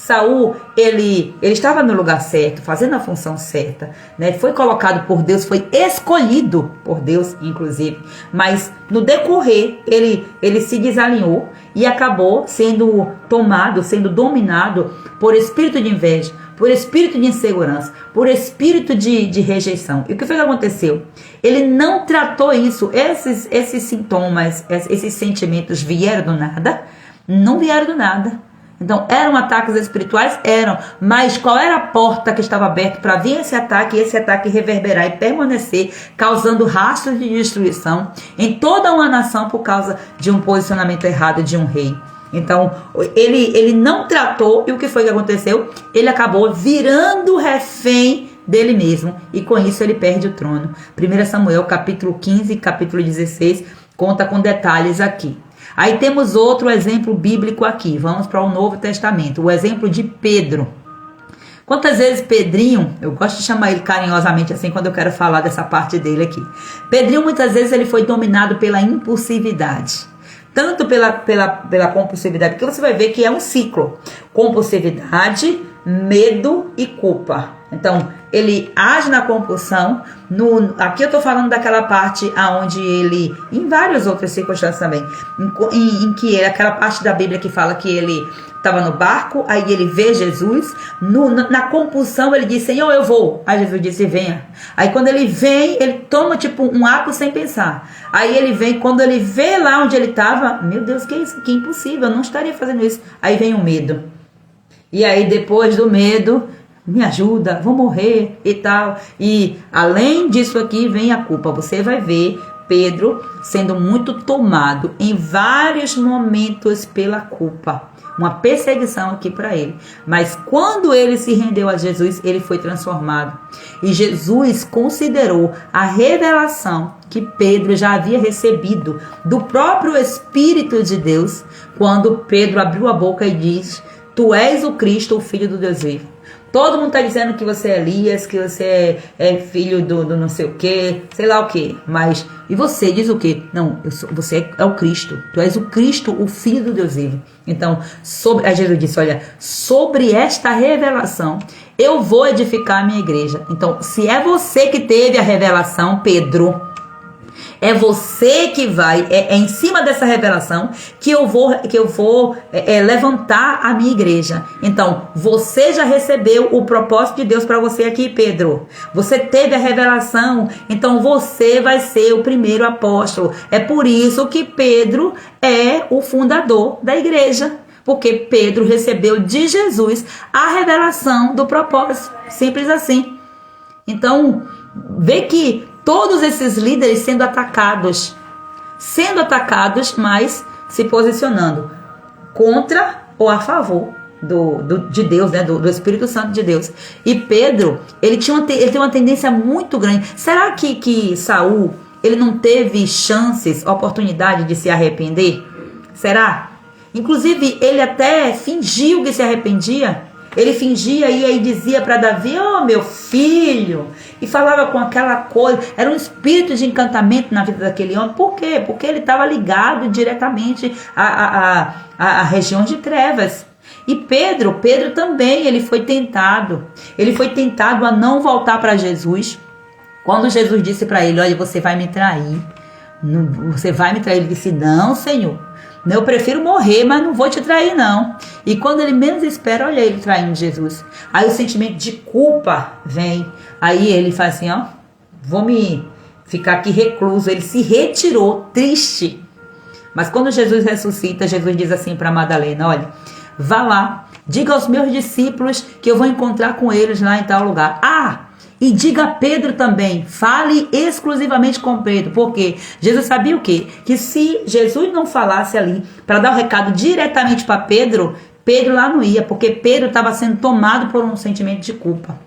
Saul, ele estava no lugar certo, fazendo a função certa, né? Foi colocado por Deus, foi escolhido por Deus, inclusive. Mas no decorrer, ele se desalinhou e acabou sendo tomado, sendo dominado por espírito de inveja, por espírito de insegurança, por espírito de rejeição. E o que foi que aconteceu? Ele não tratou isso, esses sintomas, esses sentimentos vieram do nada? Não vieram do nada. Então, eram ataques espirituais? Eram. Mas qual era a porta que estava aberta para vir esse ataque e esse ataque reverberar e permanecer, causando rastros de destruição em toda uma nação por causa de um posicionamento errado de um rei? Então, ele não tratou, e o que foi que aconteceu? Ele acabou virando refém dele mesmo, e com isso ele perde o trono. 1 Samuel, capítulo 15, capítulo 16, conta com detalhes aqui. Aí temos outro exemplo bíblico aqui. Vamos para o Novo Testamento. O exemplo de Pedro. Quantas vezes Pedrinho, eu gosto de chamar ele carinhosamente assim quando eu quero falar dessa parte dele aqui. Pedrinho, muitas vezes, ele foi dominado pela impulsividade. Tanto pela compulsividade, porque você vai ver que é um ciclo. Compulsividade, medo e culpa. Então, ele age na compulsão. Aqui eu estou falando daquela parte onde ele, em várias outras circunstâncias também, em que ele, aquela parte da Bíblia que fala que ele estava no barco, aí ele vê Jesus, na compulsão ele diz, Senhor, eu vou. Aí Jesus disse, venha. Aí quando ele vem, ele toma tipo um ato sem pensar. Aí ele vem, quando ele vê lá onde ele estava, meu Deus, que é isso? Que impossível, eu não estaria fazendo isso. Aí vem o medo. E aí depois do medo, me ajuda, vou morrer e tal. E além disso aqui vem a culpa. Você vai ver Pedro sendo muito tomado em vários momentos pela culpa. Uma perseguição aqui para ele. Mas quando ele se rendeu a Jesus, ele foi transformado. E Jesus considerou a revelação que Pedro já havia recebido do próprio Espírito de Deus, quando Pedro abriu a boca e disse, Tu és o Cristo, o Filho do Deus vivo. Todo mundo está dizendo que você é Elias, que você é filho do não sei o que, sei lá o que. Mas, e você diz o quê? Não, você é o Cristo. Tu és o Cristo, o Filho do Deus vivo. Então, aí Jesus disse, olha, sobre esta revelação, eu vou edificar a minha igreja. Então, se é você que teve a revelação, Pedro, é você que vai, é em cima dessa revelação que eu vou levantar a minha igreja. Então, você já recebeu o propósito de Deus para você aqui, Pedro. Você teve a revelação, então você vai ser o primeiro apóstolo. É por isso que Pedro é o fundador da igreja. Porque Pedro recebeu de Jesus a revelação do propósito. Simples assim. Então, vê que todos esses líderes sendo atacados, mas se posicionando contra ou a favor de Deus, né? do Espírito Santo de Deus. E Pedro, ele tem uma tendência muito grande. Será que Saul, ele não teve chances, oportunidade de se arrepender? Será? Inclusive, ele até fingiu que se arrependia. Ele fingia e aí dizia para Davi: "Oh, meu filho", e falava com aquela coisa. Era um espírito de encantamento na vida daquele homem. Por quê? Porque ele estava ligado diretamente a regiões de trevas. E Pedro também, ele foi tentado. Ele foi tentado a não voltar para Jesus. Quando Jesus disse para ele: "Olha, você vai me trair. Você vai me trair." Ele disse: "Não, Senhor. Eu prefiro morrer, mas não vou te trair, não." E quando ele menos espera, olha ele traindo Jesus. Aí o sentimento de culpa vem. Aí ele faz assim: "Ó, vou me ficar aqui recluso." Ele se retirou, triste. Mas quando Jesus ressuscita, Jesus diz assim para Madalena: "Olha, vá lá, diga aos meus discípulos que eu vou encontrar com eles lá em tal lugar. E diga a Pedro também, fale exclusivamente com Pedro." Porque Jesus sabia o quê? Que se Jesus não falasse ali para dar o recado diretamente para Pedro, Pedro lá não ia, porque Pedro estava sendo tomado por um sentimento de culpa.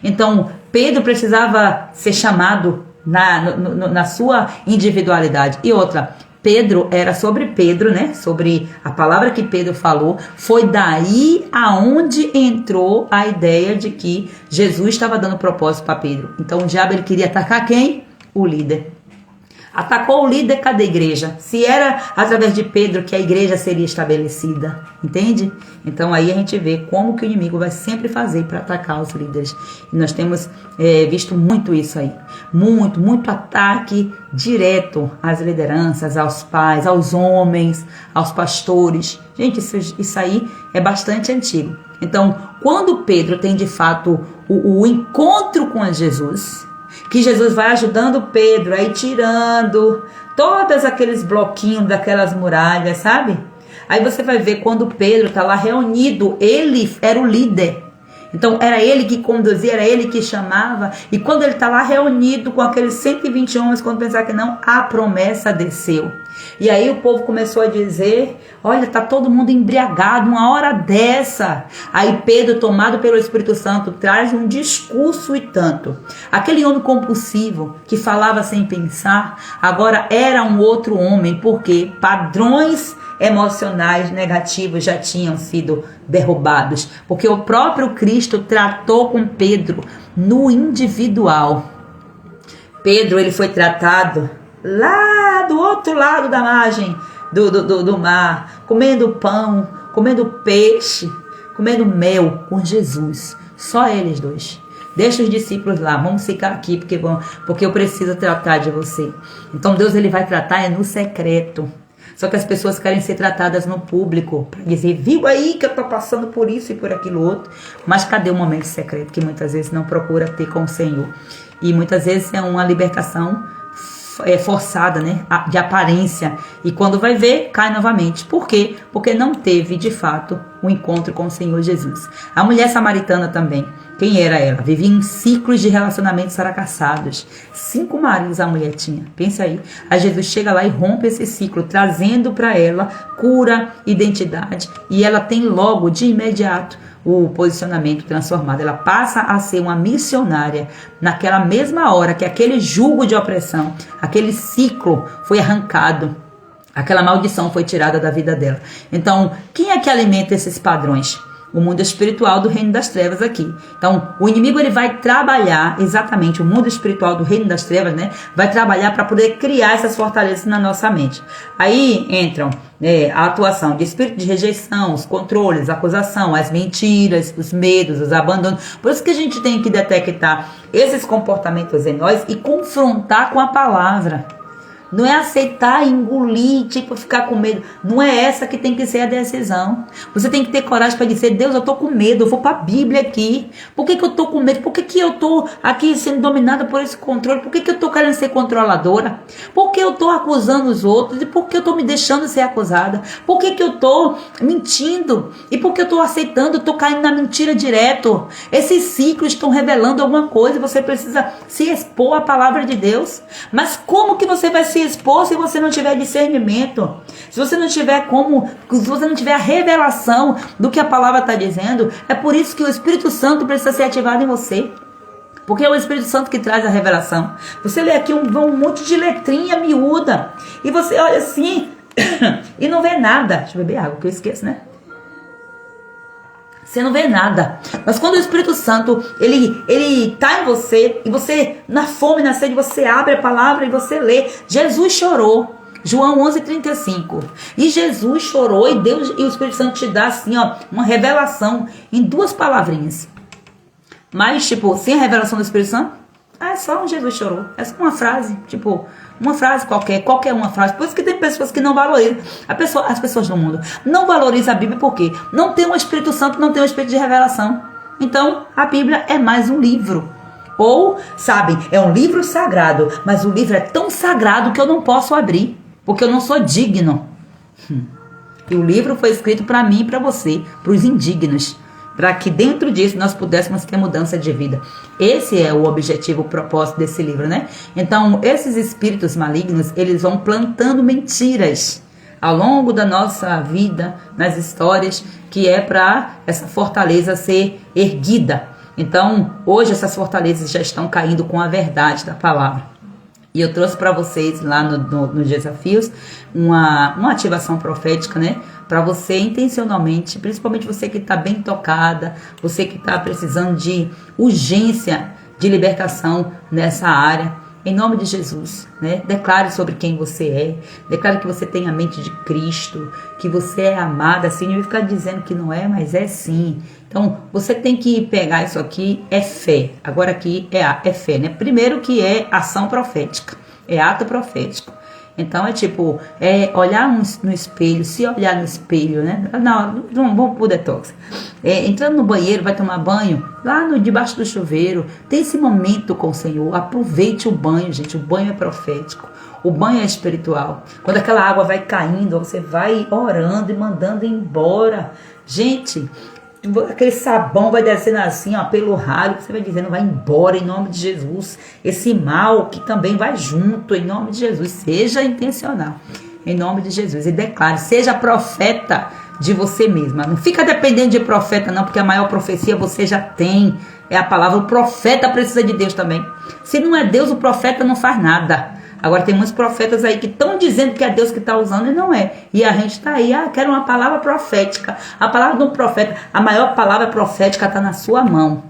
Então, Pedro precisava ser chamado na sua individualidade. E outra, Pedro era sobre Pedro, né? Sobre a palavra que Pedro falou. Foi daí aonde entrou a ideia de que Jesus estava dando propósito para Pedro. Então o diabo ele queria atacar quem? O líder. Atacou o líder, cadê a igreja? Se era através de Pedro que a igreja seria estabelecida, entende? Então aí a gente vê como que o inimigo vai sempre fazer para atacar os líderes. E nós temos visto muito isso aí. Muito ataque direto às lideranças, aos pais, aos homens, aos pastores. Gente, isso aí é bastante antigo. Então, quando Pedro tem de fato o encontro com Jesus, que Jesus vai ajudando Pedro a ir tirando todos aqueles bloquinhos daquelas muralhas, sabe? Aí você vai ver quando Pedro está lá reunido, ele era o líder. Então era ele que conduzia, era ele que chamava. E quando ele está lá reunido com aqueles 120 homens, quando pensar que não, a promessa desceu. E aí o povo começou a dizer: "Olha, tá todo mundo embriagado uma hora dessa." Aí Pedro, tomado pelo Espírito Santo, traz um discurso e tanto. Aquele homem compulsivo que falava sem pensar, agora era um outro homem, porque padrões emocionais negativos já tinham sido derrubados, porque o próprio Cristo tratou com Pedro no individual. Pedro, ele foi tratado lá do outro lado da margem do mar, comendo pão, comendo peixe, comendo mel com Jesus. Só eles dois. Deixa os discípulos lá, vamos ficar aqui porque eu preciso tratar de você. Então Deus ele vai tratar no secreto. Só que as pessoas querem ser tratadas no público, para dizer: "Viu aí que eu estou passando por isso e por aquilo outro." Mas cadê o momento secreto que muitas vezes não procura ter com o Senhor? E muitas vezes é uma libertação forçada, né? De aparência. E quando vai ver, cai novamente. Por quê? Porque não teve de fato um encontro com o Senhor Jesus. A mulher samaritana também. Quem era ela? Vivia em ciclos de relacionamentos fracassados. 5 maridos a mulher tinha. Pensa aí. Aí Jesus chega lá e rompe esse ciclo, trazendo para ela cura, identidade. E ela tem logo, de imediato, o posicionamento transformado. Ela passa a ser uma missionária naquela mesma hora que aquele jugo de opressão, aquele ciclo foi arrancado. Aquela maldição foi tirada da vida dela. Então, quem é que alimenta esses padrões? O mundo espiritual do reino das trevas aqui. Então, o inimigo ele vai trabalhar exatamente, o mundo espiritual do reino das trevas, né? Vai trabalhar para poder criar essas fortalezas na nossa mente. Aí entram a atuação de espírito de rejeição, os controles, a acusação, as mentiras, os medos, os abandonos. Por isso que a gente tem que detectar esses comportamentos em nós e confrontar com a palavra. Não é aceitar e engolir, tipo, ficar com medo. Não é essa que tem que ser a decisão. Você tem que ter coragem para dizer: "Deus, eu tô com medo, eu vou para a Bíblia aqui. Por que eu tô com medo? Por que eu tô aqui sendo dominada por esse controle? Por que eu tô querendo ser controladora? Por que eu tô acusando os outros? E por que eu tô me deixando ser acusada? Por que eu tô mentindo? E por que eu tô aceitando? Eu tô caindo na mentira direto. Esses ciclos estão revelando alguma coisa e você precisa se expor à palavra de Deus. Mas como que você vai se expor se você não tiver discernimento? Se você não tiver a revelação do que a palavra está dizendo? É por isso que o Espírito Santo precisa ser ativado em você, porque é o Espírito Santo que traz a revelação. Você lê aqui um monte de letrinha miúda e você olha assim e não vê nada. Deixa eu beber água que eu esqueço, né? Você não vê nada. Mas quando o Espírito Santo, ele tá em você, e você, na fome, na sede, você abre a palavra e você lê. Jesus chorou. João 11:35. E Jesus chorou e Deus e o Espírito Santo te dá assim, ó, uma revelação em 2 palavrinhas. Mas, tipo, sem a revelação do Espírito Santo, é só um Jesus chorou. É só uma frase, tipo, uma frase qualquer uma frase. Por isso que tem pessoas que não valorizam. As pessoas do mundo não valorizam a Bíblia porque não tem um Espírito Santo, não tem um Espírito de revelação. Então, a Bíblia é mais um livro. Ou, sabem, é um livro sagrado, mas o livro é tão sagrado que eu não posso abrir, porque eu não sou digno. E o livro foi escrito para mim e para você, para os indignos, para que dentro disso nós pudéssemos ter mudança de vida. Esse é o objetivo, o propósito desse livro, né? Então, esses espíritos malignos, eles vão plantando mentiras ao longo da nossa vida, nas histórias, que é para essa fortaleza ser erguida. Então, hoje essas fortalezas já estão caindo com a verdade da palavra. E eu trouxe para vocês lá nos desafios uma ativação profética, né? Para você intencionalmente, principalmente você que está bem tocada, você que está precisando de urgência de libertação nessa área. Em nome de Jesus, né? Declare sobre quem você é. Declare que você tem a mente de Cristo, que você é amada, assim. Não vai ficar dizendo que não é, mas é sim. Então, você tem que pegar isso aqui, é fé. Agora aqui é fé, né? Primeiro que é ação profética, é ato profético. Então, é tipo, olhar no espelho, se olhar no espelho, né? Não, vamos pro detox. Entrando no banheiro, vai tomar banho, lá debaixo do chuveiro, tem esse momento com o Senhor, aproveite o banho, gente, o banho é profético, o banho é espiritual. Quando aquela água vai caindo, você vai orando e mandando embora. Gente, aquele sabão vai descendo assim, ó, pelo ralo, você vai dizendo, vai embora em nome de Jesus. Esse mal que também vai junto em nome de Jesus. Seja intencional em nome de Jesus e declare, seja profeta de você mesma. Não fica dependendo de profeta não, porque a maior profecia você já tem. É a palavra, o profeta precisa de Deus também. Se não é Deus, o profeta não faz nada. Agora tem muitos profetas aí que estão dizendo que é Deus que está usando e não é. E a gente está aí, quero uma palavra profética. A palavra de um profeta, a maior palavra profética está na sua mão.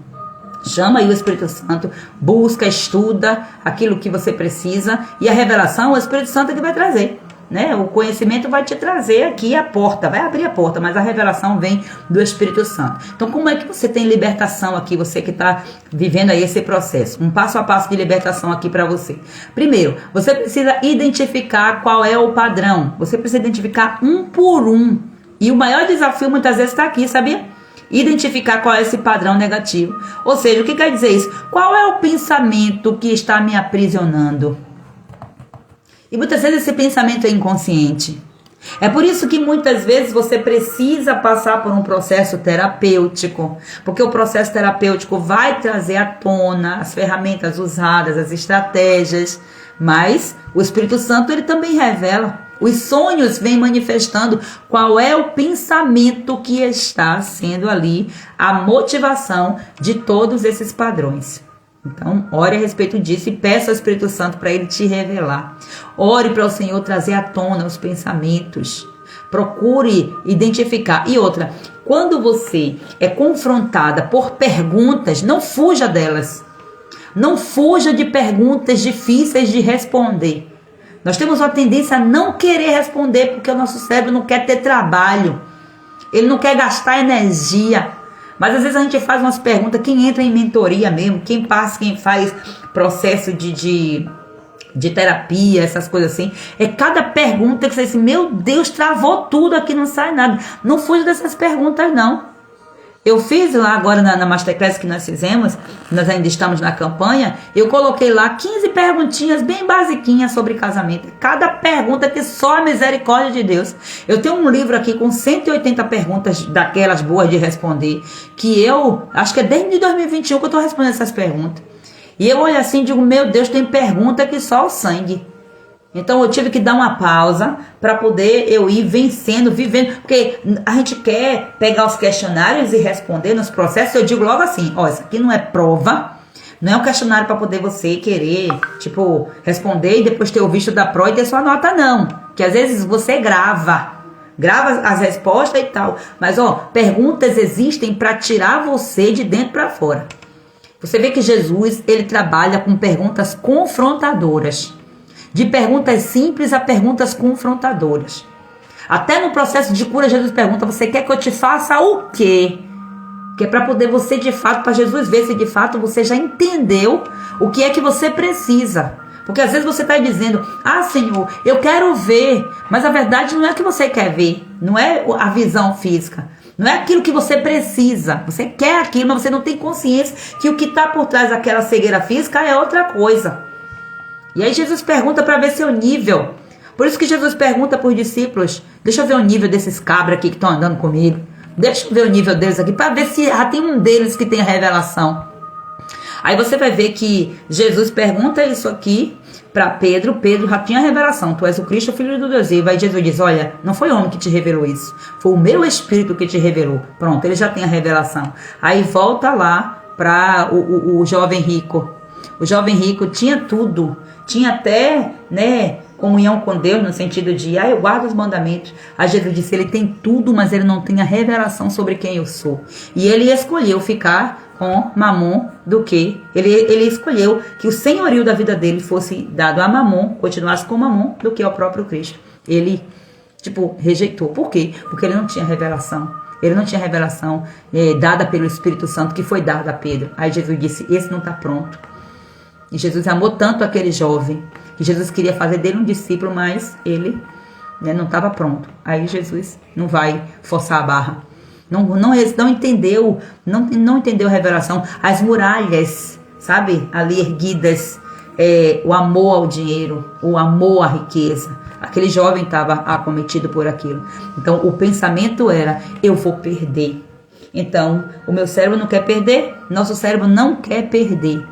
Chama aí o Espírito Santo, busca, estuda aquilo que você precisa. E a revelação, o Espírito Santo é que vai trazer. Né? O conhecimento vai te trazer aqui a porta, vai abrir a porta, mas a revelação vem do Espírito Santo. Então, como é que você tem libertação aqui, você que está vivendo aí esse processo? Um passo a passo de libertação aqui para você. Primeiro, você precisa identificar qual é o padrão. Você precisa identificar um por um. E o maior desafio muitas vezes está aqui, sabia? Identificar qual é esse padrão negativo. Ou seja, o que quer dizer isso? Qual é o pensamento que está me aprisionando? E muitas vezes esse pensamento é inconsciente. É por isso que muitas vezes você precisa passar por um processo terapêutico. Porque o processo terapêutico vai trazer à tona as ferramentas usadas, as estratégias. Mas o Espírito Santo ele também revela. Os sonhos vêm manifestando qual é o pensamento que está sendo ali a motivação de todos esses padrões. Então, ore a respeito disso e peça ao Espírito Santo para ele te revelar. Ore para o Senhor trazer à tona os pensamentos. Procure identificar. E outra, quando você é confrontada por perguntas, não fuja delas. Não fuja de perguntas difíceis de responder. Nós temos uma tendência a não querer responder porque o nosso cérebro não quer ter trabalho. Ele não quer gastar energia. Mas às vezes a gente faz umas perguntas, quem entra em mentoria mesmo, quem faz processo de terapia, essas coisas assim, é cada pergunta que você diz assim, meu Deus, travou tudo aqui, não sai nada. Não fuja dessas perguntas não. Eu fiz lá agora na Masterclass que nós fizemos, nós ainda estamos na campanha, eu coloquei lá 15 perguntinhas bem basiquinhas sobre casamento. Cada pergunta que só a misericórdia de Deus. Eu tenho um livro aqui com 180 perguntas daquelas boas de responder, que eu acho que é desde 2021 que eu estou respondendo essas perguntas. E eu olho assim e digo, meu Deus, tem pergunta que só o sangue. Então eu tive que dar uma pausa para poder eu ir vencendo, vivendo, porque a gente quer pegar os questionários e responder nos processos. Eu digo logo assim, ó, isso aqui não é prova, não é um questionário para poder você querer, tipo, responder e depois ter o visto da prova e ter sua nota não, que às vezes você grava, grava as respostas e tal. Mas, perguntas existem para tirar você de dentro para fora. Você vê que Jesus, ele trabalha com perguntas confrontadoras. De perguntas simples a perguntas confrontadoras. Até no processo de cura, Jesus pergunta, você quer que eu te faça o quê? Que é para poder você, de fato, para Jesus ver se de fato você já entendeu o que é que você precisa. Porque às vezes você está dizendo, Senhor, eu quero ver. Mas a verdade não é o que você quer ver. Não é a visão física. Não é aquilo que você precisa. Você quer aquilo, mas você não tem consciência que o que está por trás daquela cegueira física é outra coisa. E aí Jesus pergunta para ver seu nível. Por isso que Jesus pergunta para os discípulos, deixa eu ver o nível desses cabras aqui que estão andando comigo. Deixa eu ver o nível deles aqui, para ver se já tem um deles que tem a revelação. Aí você vai ver que Jesus pergunta isso aqui para Pedro. Pedro já tinha a revelação. Tu és o Cristo, o Filho do Deus vivo. Aí Jesus diz, olha, não foi homem que te revelou isso. Foi o meu Espírito que te revelou. Pronto, ele já tem a revelação. Aí volta lá para o jovem rico. O jovem rico tinha tudo. Tinha até, comunhão com Deus, no sentido de, eu guardo os mandamentos. Aí Jesus disse, ele tem tudo, mas ele não tem a revelação sobre quem eu sou. E ele escolheu ficar com Mamon do que ele escolheu que o senhorio da vida dele fosse dado a Mamon, continuasse com Mamon, do que ao próprio Cristo. Ele, rejeitou. Por quê? Porque ele não tinha revelação. Ele não tinha revelação dada pelo Espírito Santo, que foi dada a Pedro. Aí Jesus disse, esse não está pronto. E Jesus amou tanto aquele jovem, que Jesus queria fazer dele um discípulo, mas ele não estava pronto. Aí Jesus não vai forçar a barra. Não entendeu a revelação. As muralhas, sabe, ali erguidas, o amor ao dinheiro, o amor à riqueza. Aquele jovem estava acometido por aquilo. Então o pensamento era, eu vou perder. Então o meu cérebro não quer perder, nosso cérebro não quer perder.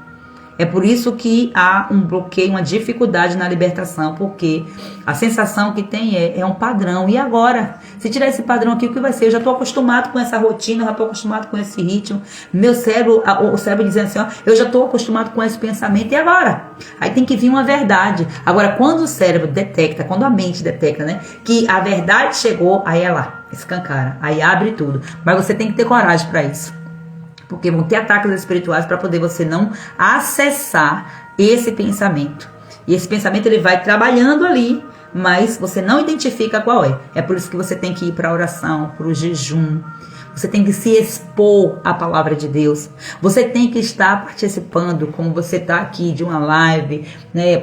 É por isso que há um bloqueio, uma dificuldade na libertação, porque a sensação que tem é um padrão. E agora? Se tirar esse padrão aqui, o que vai ser? Eu já estou acostumado com essa rotina, já estou acostumado com esse ritmo. Meu cérebro, o cérebro dizendo assim, eu já estou acostumado com esse pensamento, e agora? Aí tem que vir uma verdade. Agora, quando o cérebro detecta, quando a mente detecta, que a verdade chegou, aí é lá, escancara, aí abre tudo. Mas você tem que ter coragem para isso. Porque vão ter ataques espirituais para poder você não acessar esse pensamento. E esse pensamento ele vai trabalhando ali, mas você não identifica qual é. É por isso que você tem que ir para a oração, para o jejum. Você tem que se expor à palavra de Deus. Você tem que estar participando, como você está aqui, de uma live,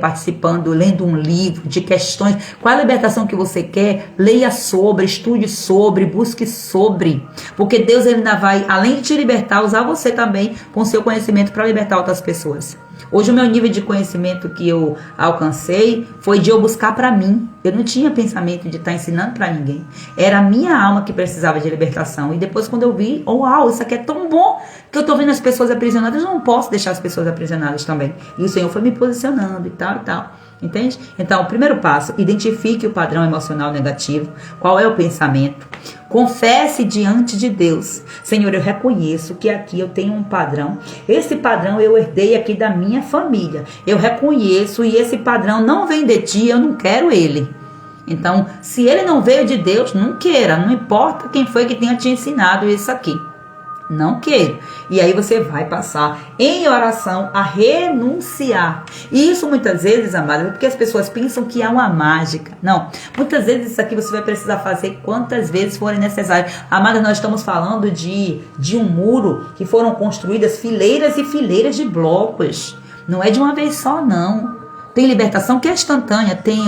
participando, lendo um livro, de questões. Qual a libertação que você quer? Leia sobre, estude sobre, busque sobre. Porque Deus ele ainda vai, além de te libertar, usar você também com seu conhecimento para libertar outras pessoas. Hoje o meu nível de conhecimento que eu alcancei foi de eu buscar para mim. Eu não tinha pensamento de estar ensinando para ninguém. Era a minha alma que precisava de libertação. E depois quando eu vi, isso aqui é tão bom que eu estou vendo as pessoas aprisionadas. Eu não posso deixar as pessoas aprisionadas também. E o Senhor foi me posicionando e tal e tal. Entende? Então, o primeiro passo, identifique o padrão emocional negativo. Qual é o pensamento? Confesse diante de Deus. Senhor, eu reconheço que aqui eu tenho um padrão. Esse padrão eu herdei aqui da minha família. Eu reconheço e esse padrão não vem de ti, eu não quero ele. Então, se ele não veio de Deus, não queira. Não importa quem foi que tenha te ensinado isso aqui. Não queira. E aí você vai passar em oração a renunciar. E isso muitas vezes, amadas, é porque as pessoas pensam que há uma mágica. Não. Muitas vezes isso aqui você vai precisar fazer quantas vezes forem necessárias. Amadas, nós estamos falando de um muro que foram construídas fileiras e fileiras de blocos. Não é de uma vez só, não. Tem libertação que é instantânea, tem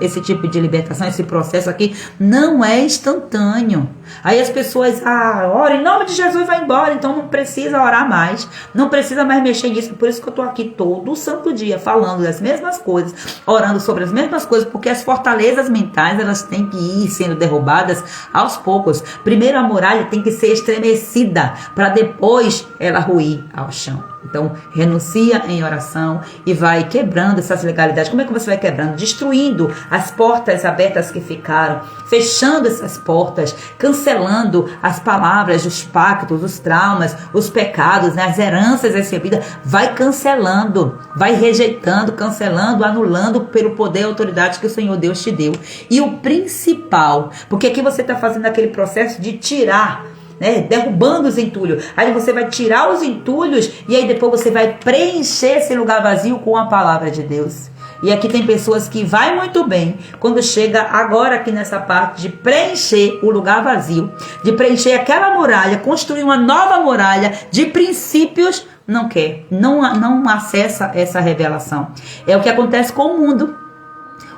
esse tipo de libertação, esse processo aqui não é instantâneo. Aí as pessoas, ora, em nome de Jesus vai embora, então não precisa orar mais, não precisa mais mexer nisso. Por isso que eu tô aqui todo santo dia falando das mesmas coisas, orando sobre as mesmas coisas, porque as fortalezas mentais, elas têm que ir sendo derrubadas aos poucos. Primeiro a muralha tem que ser estremecida, para depois ela ruir ao chão. Então, renuncia em oração e vai quebrando essas legalidades. Como é que você vai quebrando? Destruindo as portas abertas que ficaram, fechando essas portas, cancelando cancelando as palavras, os pactos, os traumas, os pecados, né, as heranças recebidas, vai cancelando, vai rejeitando, cancelando, anulando pelo poder e autoridade que o Senhor Deus te deu. E o principal, porque aqui você está fazendo aquele processo de tirar, né, derrubando os entulhos. Aí você vai tirar os entulhos e aí depois você vai preencher esse lugar vazio com a palavra de Deus. E aqui tem pessoas que vai muito bem quando chega agora aqui nessa parte de preencher o lugar vazio, de preencher aquela muralha, construir uma nova muralha de princípios, não quer, não acessa essa revelação. É o que acontece com o mundo,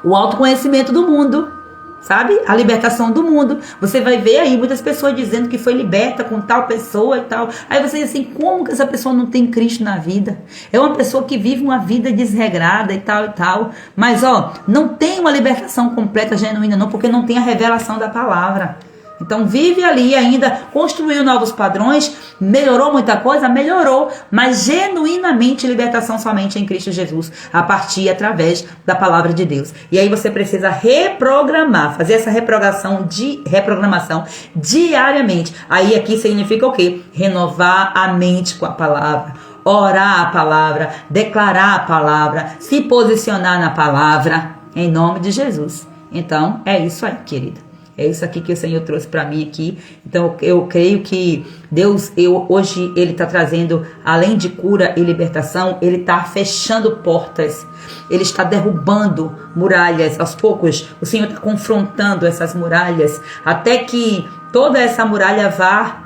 o autoconhecimento do mundo. Sabe? A libertação do mundo. Você vai ver aí muitas pessoas dizendo que foi liberta com tal pessoa e tal. Aí você diz assim, como que essa pessoa não tem Cristo na vida? É uma pessoa que vive uma vida desregrada e tal e tal. Mas ó, não tem uma libertação completa, genuína não, porque não tem a revelação da palavra. Então vive ali ainda, construiu novos padrões, melhorou muita coisa, melhorou, mas genuinamente libertação somente em Cristo Jesus, a partir e através da palavra de Deus. E aí você precisa reprogramar, fazer essa reprogramação diariamente. Aí aqui significa o quê? Renovar a mente com a palavra, orar a palavra, declarar a palavra, se posicionar na palavra, em nome de Jesus. Então é isso aí, querida. É isso aqui que o Senhor trouxe para mim aqui. Então eu creio que Deus, hoje Ele está trazendo, além de cura e libertação, Ele está fechando portas. Ele está derrubando muralhas. Aos poucos, o Senhor está confrontando essas muralhas, até que toda essa muralha vá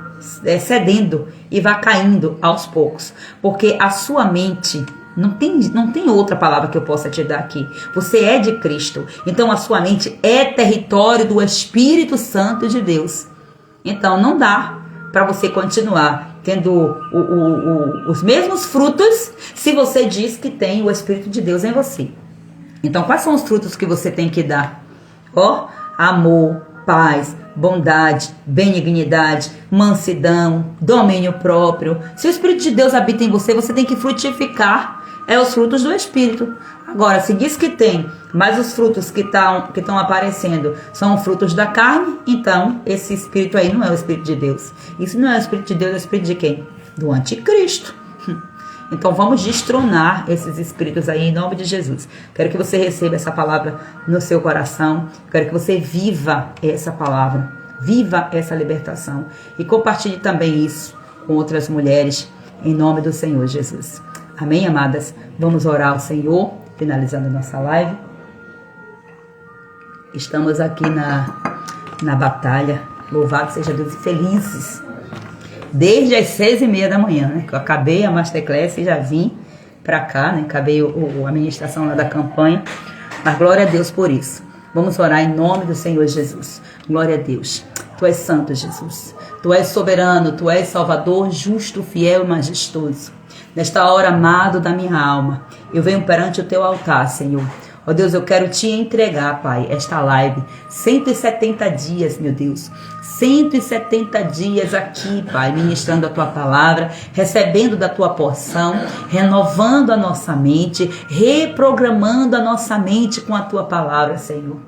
cedendo e vá caindo aos poucos. Porque a sua mente... Não tem outra palavra que eu possa te dar aqui. Você é de Cristo. Então a sua mente é território do Espírito Santo de Deus. Então não dá para você continuar tendo os mesmos frutos se você diz que tem o Espírito de Deus em você. Então quais são os frutos que você tem que dar? Ó, amor, paz, bondade, benignidade, mansidão, domínio próprio. Se o Espírito de Deus habita em você, você tem que frutificar. É os frutos do Espírito. Agora, se diz que tem, mas os frutos que estão aparecendo são frutos da carne, então esse Espírito aí não é o Espírito de Deus. Isso não é o Espírito de Deus, é o Espírito de quem? Do anticristo. Então vamos destronar esses espíritos aí em nome de Jesus. Quero que você receba essa palavra no seu coração. Quero que você viva essa palavra. Viva essa libertação. E compartilhe também isso com outras mulheres em nome do Senhor Jesus. Amém, amadas? Vamos orar ao Senhor, finalizando a nossa live. Estamos aqui na batalha. Louvado seja Deus e felizes. Desde as 6h30 da manhã, né? Que eu acabei a Masterclass e já vim pra cá, né? Acabei a administração lá da campanha. Mas glória a Deus por isso. Vamos orar em nome do Senhor Jesus. Glória a Deus. Tu és santo, Jesus. Tu és soberano, Tu és salvador, justo, fiel e majestoso. Nesta hora, amado da minha alma, eu venho perante o Teu altar, Senhor. Ó Deus, eu quero Te entregar, Pai, esta live. 170 dias, meu Deus. 170 dias aqui, Pai, ministrando a Tua palavra, recebendo da Tua porção, renovando a nossa mente, reprogramando a nossa mente com a Tua palavra, Senhor.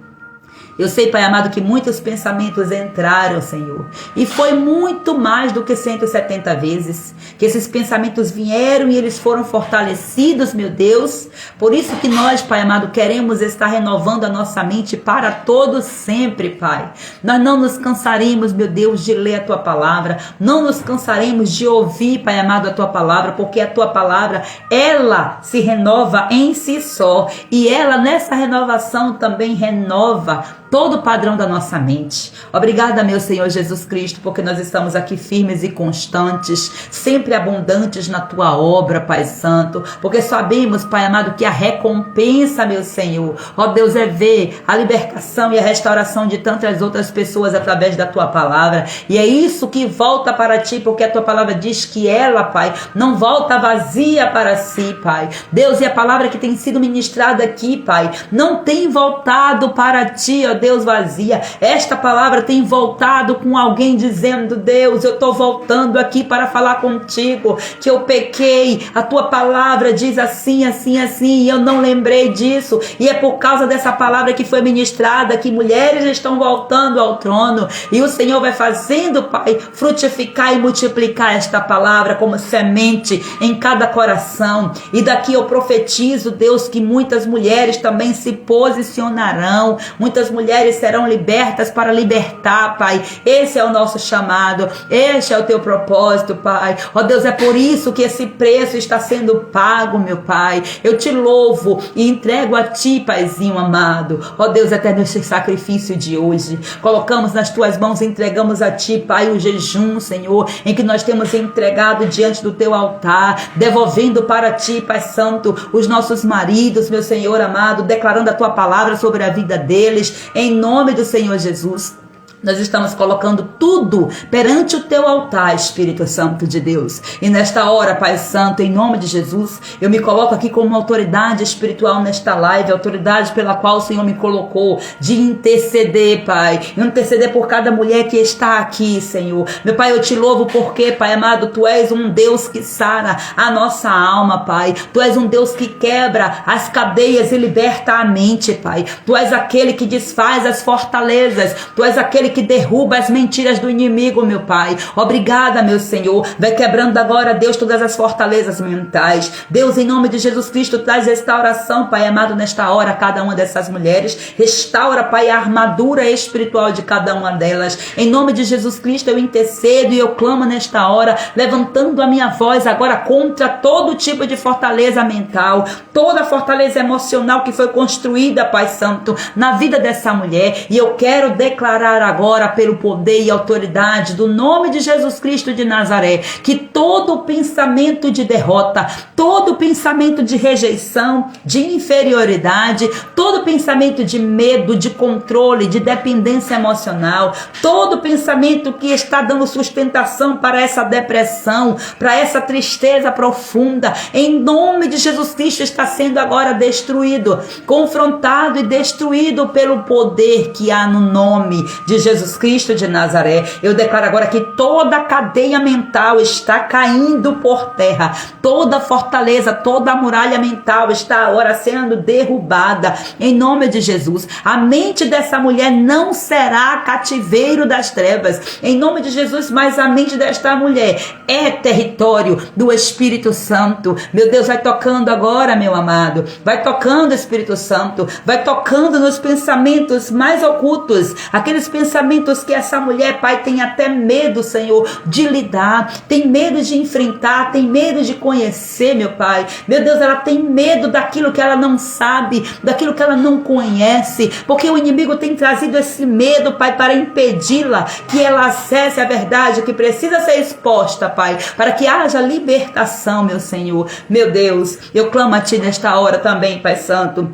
Eu sei, Pai amado, que muitos pensamentos entraram, Senhor. E foi muito mais do que 170 vezes que esses pensamentos vieram e eles foram fortalecidos, meu Deus. Por isso que nós, Pai amado, queremos estar renovando a nossa mente para todo sempre, Pai. Nós não nos cansaremos, meu Deus, de ler a Tua palavra. Não nos cansaremos de ouvir, Pai amado, a Tua palavra, porque a Tua palavra, ela se renova em si só. E ela, nessa renovação, também renova todo o padrão da nossa mente. Obrigada, meu Senhor Jesus Cristo, porque nós estamos aqui firmes e constantes, sempre abundantes na Tua obra, Pai Santo, porque sabemos, Pai amado, que a recompensa, meu Senhor, ó Deus, é ver a libertação e a restauração de tantas outras pessoas através da Tua palavra, e é isso que volta para Ti, porque a Tua palavra diz que ela, Pai, não volta vazia para si, Pai. Deus, e a palavra que tem sido ministrada aqui, Pai, não tem voltado para Ti, ó Deus, vazia. Esta palavra tem voltado com alguém dizendo: Deus, eu estou voltando aqui para falar contigo, que eu pequei, a tua palavra diz assim, assim, assim, e eu não lembrei disso, e é por causa dessa palavra que foi ministrada que mulheres estão voltando ao trono, e o Senhor vai fazendo, Pai, frutificar e multiplicar esta palavra como semente em cada coração. E daqui eu profetizo, Deus, que muitas mulheres também se posicionarão, muitas mulheres serão libertas para libertar, Pai. Esse é o nosso chamado, este é o teu propósito, Pai. Ó Deus, é por isso que esse preço está sendo pago, meu Pai. Eu te louvo e entrego a ti, Paizinho amado. Ó Deus, até neste sacrifício de hoje, colocamos nas tuas mãos, entregamos a ti, Pai, o jejum, Senhor, em que nós temos entregado diante do teu altar, devolvendo para ti, Pai Santo, os nossos maridos, meu Senhor amado, declarando a tua palavra sobre a vida deles, em nome do Senhor Jesus. Nós estamos colocando tudo perante o teu altar, Espírito Santo de Deus. E nesta hora, Pai Santo, em nome de Jesus, eu me coloco aqui como autoridade espiritual nesta live, autoridade pela qual o Senhor me colocou, de interceder, Pai. Interceder por cada mulher que está aqui, Senhor. Meu Pai, eu te louvo porque, Pai amado, Tu és um Deus que sara a nossa alma, Pai. Tu és um Deus que quebra as cadeias e liberta a mente, Pai. Tu és aquele que desfaz as fortalezas. Tu és aquele que derruba as mentiras do inimigo, meu Pai. Obrigada, meu Senhor. Vai quebrando agora, Deus, todas as fortalezas mentais. Deus, em nome de Jesus Cristo, traz restauração, Pai amado, nesta hora, a cada uma dessas mulheres. Restaura, Pai, a armadura espiritual de cada uma delas. Em nome de Jesus Cristo, eu intercedo e eu clamo nesta hora, levantando a minha voz agora contra todo tipo de fortaleza mental, toda fortaleza emocional que foi construída, Pai Santo, na vida dessa mulher. E eu quero declarar agora, pelo poder e autoridade do nome de Jesus Cristo de Nazaré, que todo pensamento de derrota, todo pensamento de rejeição, de inferioridade, todo pensamento de medo, de controle, de dependência emocional, todo pensamento que está dando sustentação para essa depressão, para essa tristeza profunda, em nome de Jesus Cristo, está sendo agora destruído, confrontado e destruído pelo poder que há no nome de Jesus Cristo de Nazaré. Eu declaro agora que toda a cadeia mental está caindo por terra, toda fortaleza, toda a muralha mental está agora sendo derrubada em nome de Jesus. A mente dessa mulher não será cativeiro das trevas em nome de Jesus, mas a mente desta mulher é território do Espírito Santo. Meu Deus, vai tocando agora, meu amado, vai tocando, Espírito Santo, vai tocando nos pensamentos mais ocultos, aqueles pensamentos que essa mulher, Pai, tem até medo, Senhor, de lidar, tem medo de enfrentar, tem medo de conhecer, meu Pai. Meu Deus, ela tem medo daquilo que ela não sabe, daquilo que ela não conhece, porque o inimigo tem trazido esse medo, Pai, para impedi-la que ela acesse a verdade que precisa ser exposta, Pai, para que haja libertação, meu Senhor. Meu Deus, eu clamo a Ti nesta hora também, Pai Santo,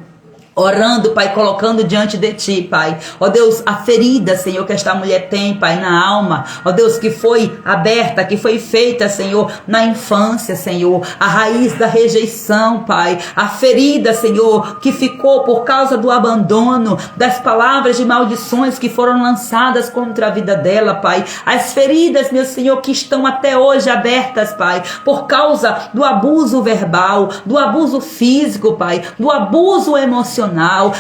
orando, Pai, colocando diante de Ti, Pai. Ó Deus, a ferida, Senhor, que esta mulher tem, Pai, na alma. Ó Deus, que foi aberta, que foi feita, Senhor, na infância, Senhor. A raiz da rejeição, Pai. A ferida, Senhor, que ficou por causa do abandono, das palavras de maldições que foram lançadas contra a vida dela, Pai. As feridas, meu Senhor, que estão até hoje abertas, Pai, por causa do abuso verbal, do abuso físico, Pai, do abuso emocional.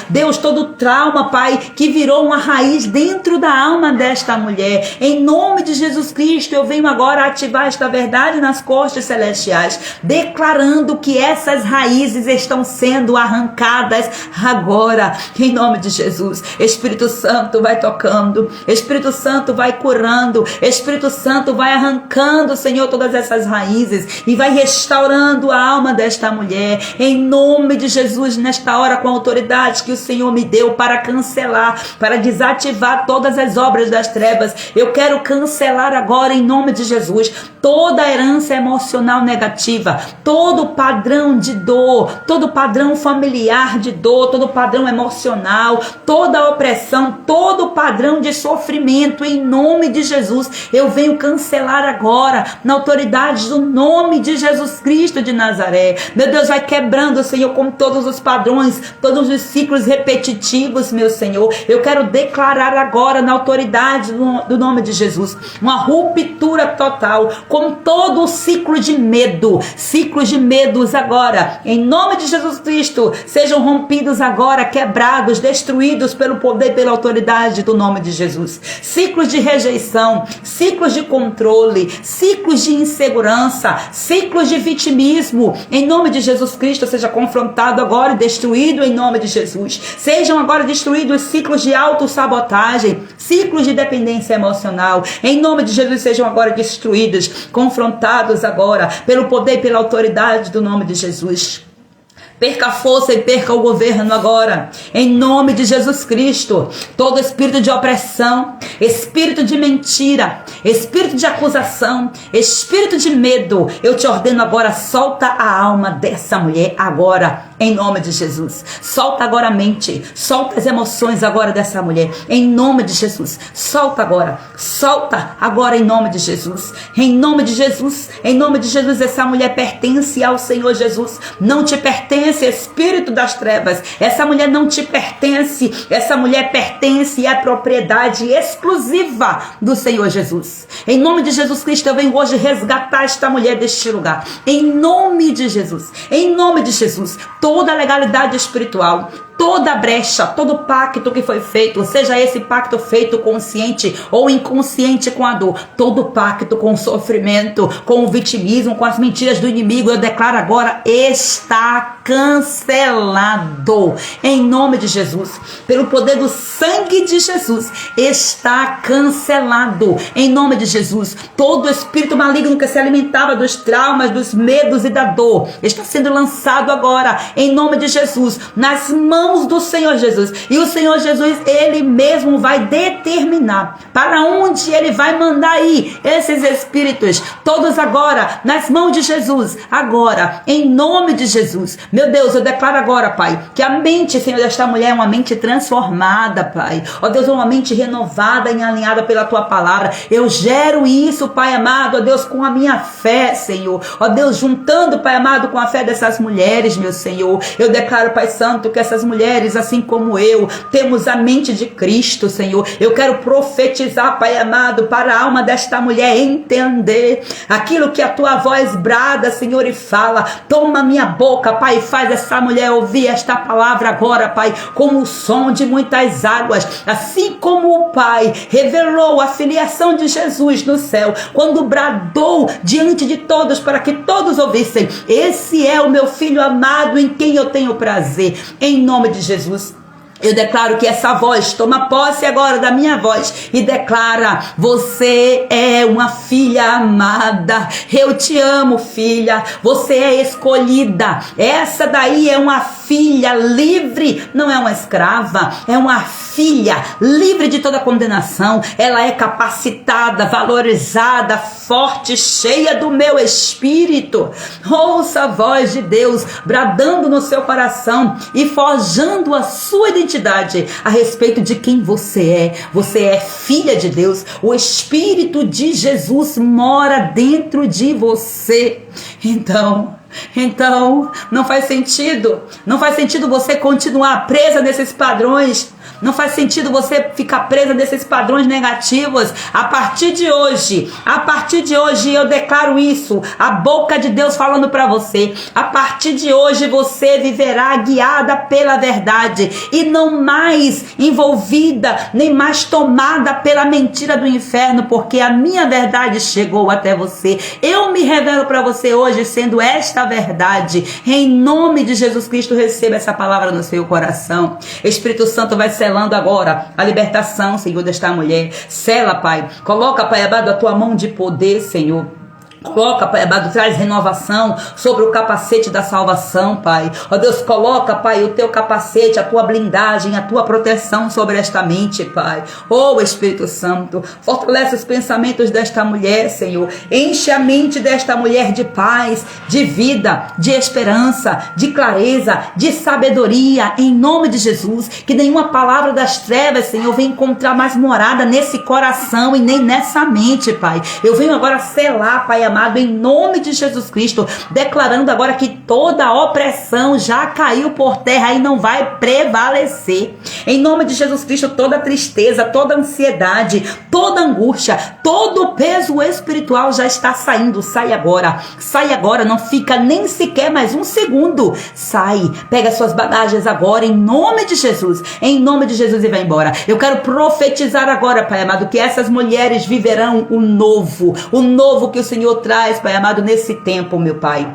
Deus, todo trauma, Pai, que virou uma raiz dentro da alma desta mulher, em nome de Jesus Cristo, eu venho agora ativar esta verdade nas cortes celestiais, declarando que essas raízes estão sendo arrancadas agora, em nome de Jesus. Espírito Santo vai tocando, Espírito Santo vai curando, Espírito Santo vai arrancando, Senhor, todas essas raízes e vai restaurando a alma desta mulher, em nome de Jesus, nesta hora, com a autoridade que o Senhor me deu para cancelar, para desativar todas as obras das trevas. Eu quero cancelar agora, em nome de Jesus, toda a herança emocional negativa, todo padrão de dor, todo padrão familiar de dor, todo padrão emocional, toda opressão, todo padrão de sofrimento, em nome de Jesus, eu venho cancelar agora, na autoridade do nome de Jesus Cristo de Nazaré. Meu Deus, vai quebrando, Senhor, com todos os padrões, todos todos os ciclos repetitivos, meu Senhor. Eu quero declarar agora, na autoridade do nome de Jesus, uma ruptura total com todo o ciclo de medo. Ciclos de medos agora, em nome de Jesus Cristo, sejam rompidos agora, quebrados, destruídos pelo poder e pela autoridade do nome de Jesus. Ciclos de rejeição, ciclos de controle, ciclos de insegurança, ciclos de vitimismo, em nome de Jesus Cristo, seja confrontado agora e destruído em nome de Jesus. Sejam agora destruídos ciclos de autossabotagem, ciclos de dependência emocional, em nome de Jesus, sejam agora destruídos, confrontados agora pelo poder e pela autoridade do nome de Jesus. Perca a força e perca o governo agora, em nome de Jesus Cristo. Todo espírito de opressão, espírito de mentira, espírito de acusação, espírito de medo, eu te ordeno agora, solta a alma dessa mulher agora, em nome de Jesus. Solta agora a mente, solta as emoções agora dessa mulher, em nome de Jesus. Solta agora em nome de Jesus. Em nome de Jesus, em nome de Jesus, essa mulher pertence ao Senhor Jesus, não te pertence, espírito das trevas. Essa mulher não te pertence, essa mulher pertence e é propriedade exclusiva do Senhor Jesus. Em nome de Jesus Cristo, eu venho hoje resgatar esta mulher deste lugar, em nome de Jesus, em nome de Jesus. Toda a legalidade espiritual, toda brecha, todo pacto que foi feito, seja esse pacto feito consciente ou inconsciente com a dor, todo pacto com o sofrimento, com o vitimismo, com as mentiras do inimigo, eu declaro agora, está cancelado, em nome de Jesus, pelo poder do sangue de Jesus, está cancelado, em nome de Jesus. Todo espírito maligno que se alimentava dos traumas, dos medos e da dor, está sendo lançado agora, em nome de Jesus, nas mãos do Senhor Jesus. E o Senhor Jesus, ele mesmo vai determinar para onde ele vai mandar ir esses espíritos, todos agora nas mãos de Jesus, agora, em nome de Jesus. Meu Deus, eu declaro agora, Pai, que a mente, Senhor, desta mulher é uma mente transformada, Pai. Ó Deus, é uma mente renovada e alinhada pela tua palavra. Eu gero isso, Pai amado, ó Deus, com a minha fé, Senhor. Ó Deus, juntando, Pai amado, com a fé dessas mulheres, meu Senhor. Eu declaro, Pai Santo, que essas mulheres, assim como eu, temos a mente de Cristo, Senhor. Eu quero profetizar, Pai amado, para a alma desta mulher entender aquilo que a tua voz brada, Senhor, e fala. Toma minha boca, Pai, faz essa mulher ouvir esta palavra agora, Pai, como o som de muitas águas, assim como o Pai revelou a filiação de Jesus no céu, quando bradou diante de todos para que todos ouvissem: esse é o meu filho amado em quem eu tenho prazer. Em nome de Jesus, eu declaro que essa voz toma posse agora da minha voz e declara: você é uma filha amada, eu te amo, filha, você é escolhida, essa daí é uma filha livre, não é uma escrava, é uma filha livre de toda condenação. Ela é capacitada, valorizada, forte, cheia do meu espírito. Ouça a voz de Deus bradando no seu coração e forjando a sua identidade a respeito de quem você é. Você é filha de Deus. O Espírito de Jesus mora dentro de você. Então, não faz sentido você continuar presa nesses padrões. Não faz sentido você ficar presa nesses padrões negativos. A partir de hoje eu declaro isso, a boca de Deus falando para você. A partir de hoje você viverá guiada pela verdade e não mais envolvida, nem mais tomada pela mentira do inferno, porque a minha verdade chegou até você. Eu me revelo para você hoje sendo esta verdade. Em nome de Jesus Cristo, receba essa palavra no seu coração. Espírito Santo vai selando agora a libertação, Senhor, desta mulher. Sela, Pai. Coloca, Pai amado, a tua mão de poder, Senhor. Coloca, Pai amado, traz renovação sobre o capacete da salvação, Pai. Ó Deus, coloca, Pai, o teu capacete, a tua blindagem, a tua proteção sobre esta mente, Pai. Ó Espírito Santo, fortalece os pensamentos desta mulher, Senhor. Enche a mente desta mulher de paz, de vida, de esperança, de clareza, de sabedoria, em nome de Jesus. Que nenhuma palavra das trevas, Senhor, venha encontrar mais morada nesse coração e nem nessa mente, Pai. Eu venho agora selar, Pai amado, amado, em nome de Jesus Cristo, declarando agora que toda opressão já caiu por terra e não vai prevalecer. Em nome de Jesus Cristo, toda tristeza, toda ansiedade, toda angústia, todo peso espiritual já está saindo. Sai agora, não fica nem sequer mais um segundo. Sai, pega suas bagagens agora, em nome de Jesus, e vai embora. Eu quero profetizar agora, Pai amado, que essas mulheres viverão o novo que o Senhor traz, Pai amado, nesse tempo, meu Pai.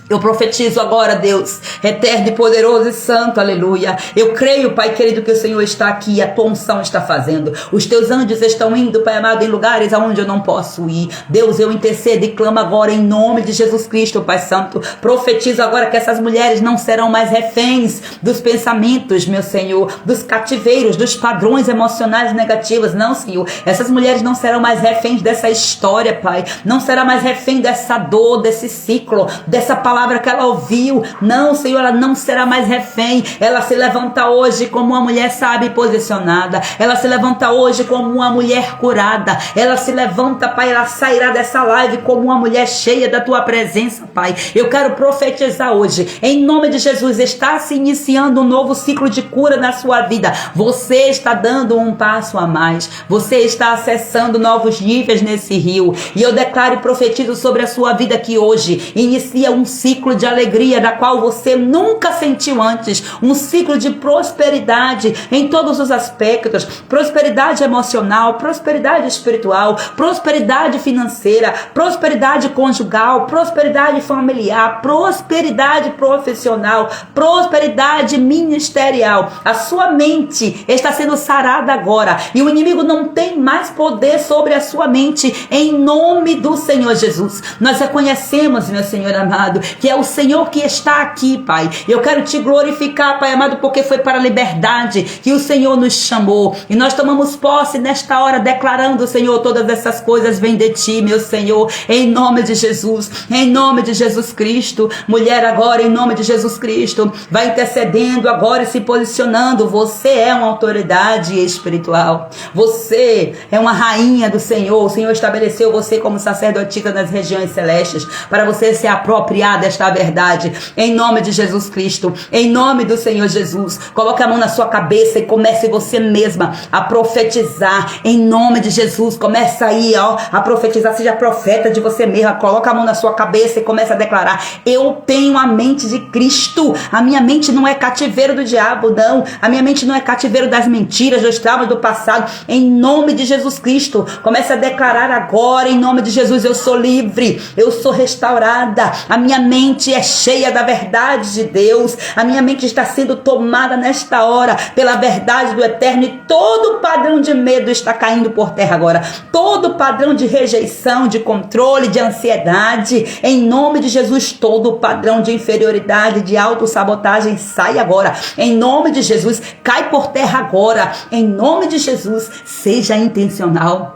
Eu profetizo agora, Deus, eterno e poderoso e santo, aleluia. Eu creio, Pai querido, que o Senhor está aqui, a tua unção está fazendo. Os teus anjos estão indo, Pai amado, em lugares aonde eu não posso ir. Deus, eu intercedo e clamo agora em nome de Jesus Cristo, Pai Santo. Profetizo agora que essas mulheres não serão mais reféns dos pensamentos, meu Senhor, dos cativeiros, dos padrões emocionais negativos. Não, Senhor, essas mulheres não serão mais reféns dessa história, Pai. Não será mais refém dessa dor, desse ciclo, dessa palavra que ela ouviu. Não, Senhor, ela não será mais refém. Ela se levanta hoje como uma mulher sábia e posicionada. Ela se levanta hoje como uma mulher curada. Ela se levanta, Pai, ela sairá dessa live como uma mulher cheia da tua presença, Pai. Eu quero profetizar hoje, em nome de Jesus, está se iniciando um novo ciclo de cura na sua vida. Você está dando um passo a mais. Você está acessando novos níveis nesse rio. E eu declaro e profetizo sobre a sua vida que hoje inicia um ciclo de alegria da qual você nunca sentiu antes, um ciclo de prosperidade em todos os aspectos, prosperidade emocional, prosperidade espiritual, prosperidade financeira, prosperidade conjugal, prosperidade familiar, prosperidade profissional, prosperidade ministerial. A sua mente está sendo sarada agora e o inimigo não tem mais poder sobre a sua mente, em nome do Senhor Jesus. Nós reconhecemos, meu Senhor amado, que é o Senhor que está aqui, Pai. Eu quero te glorificar, Pai amado, porque foi para a liberdade que o Senhor nos chamou. E nós tomamos posse nesta hora, declarando, Senhor, todas essas coisas vêm de ti, meu Senhor, em nome de Jesus, em nome de Jesus Cristo. Mulher, agora, em nome de Jesus Cristo, vai intercedendo agora e se posicionando. Você é uma autoridade espiritual. Você é uma rainha do Senhor. O Senhor estabeleceu você como sacerdotisa nas regiões celestes, para você se apropriar desta verdade, em nome de Jesus Cristo, em nome do Senhor Jesus. Coloque a mão na sua cabeça e comece você mesma a profetizar, em nome de Jesus. Comece aí, a profetizar, seja profeta de você mesma. Coloque a mão na sua cabeça e comece a declarar: eu tenho a mente de Cristo. A minha mente não é cativeiro do diabo, não. A minha mente não é cativeiro das mentiras, dos traumas do passado, em nome de Jesus Cristo. Comece a declarar agora, em nome de Jesus: eu sou livre, eu sou restaurada, a minha mente é cheia da verdade de Deus, a minha mente está sendo tomada nesta hora pela verdade do eterno, e todo padrão de medo está caindo por terra agora, todo padrão de rejeição, de controle, de ansiedade, em nome de Jesus, todo padrão de inferioridade, de autossabotagem, sai agora, em nome de Jesus, cai por terra agora, em nome de Jesus. Seja intencional.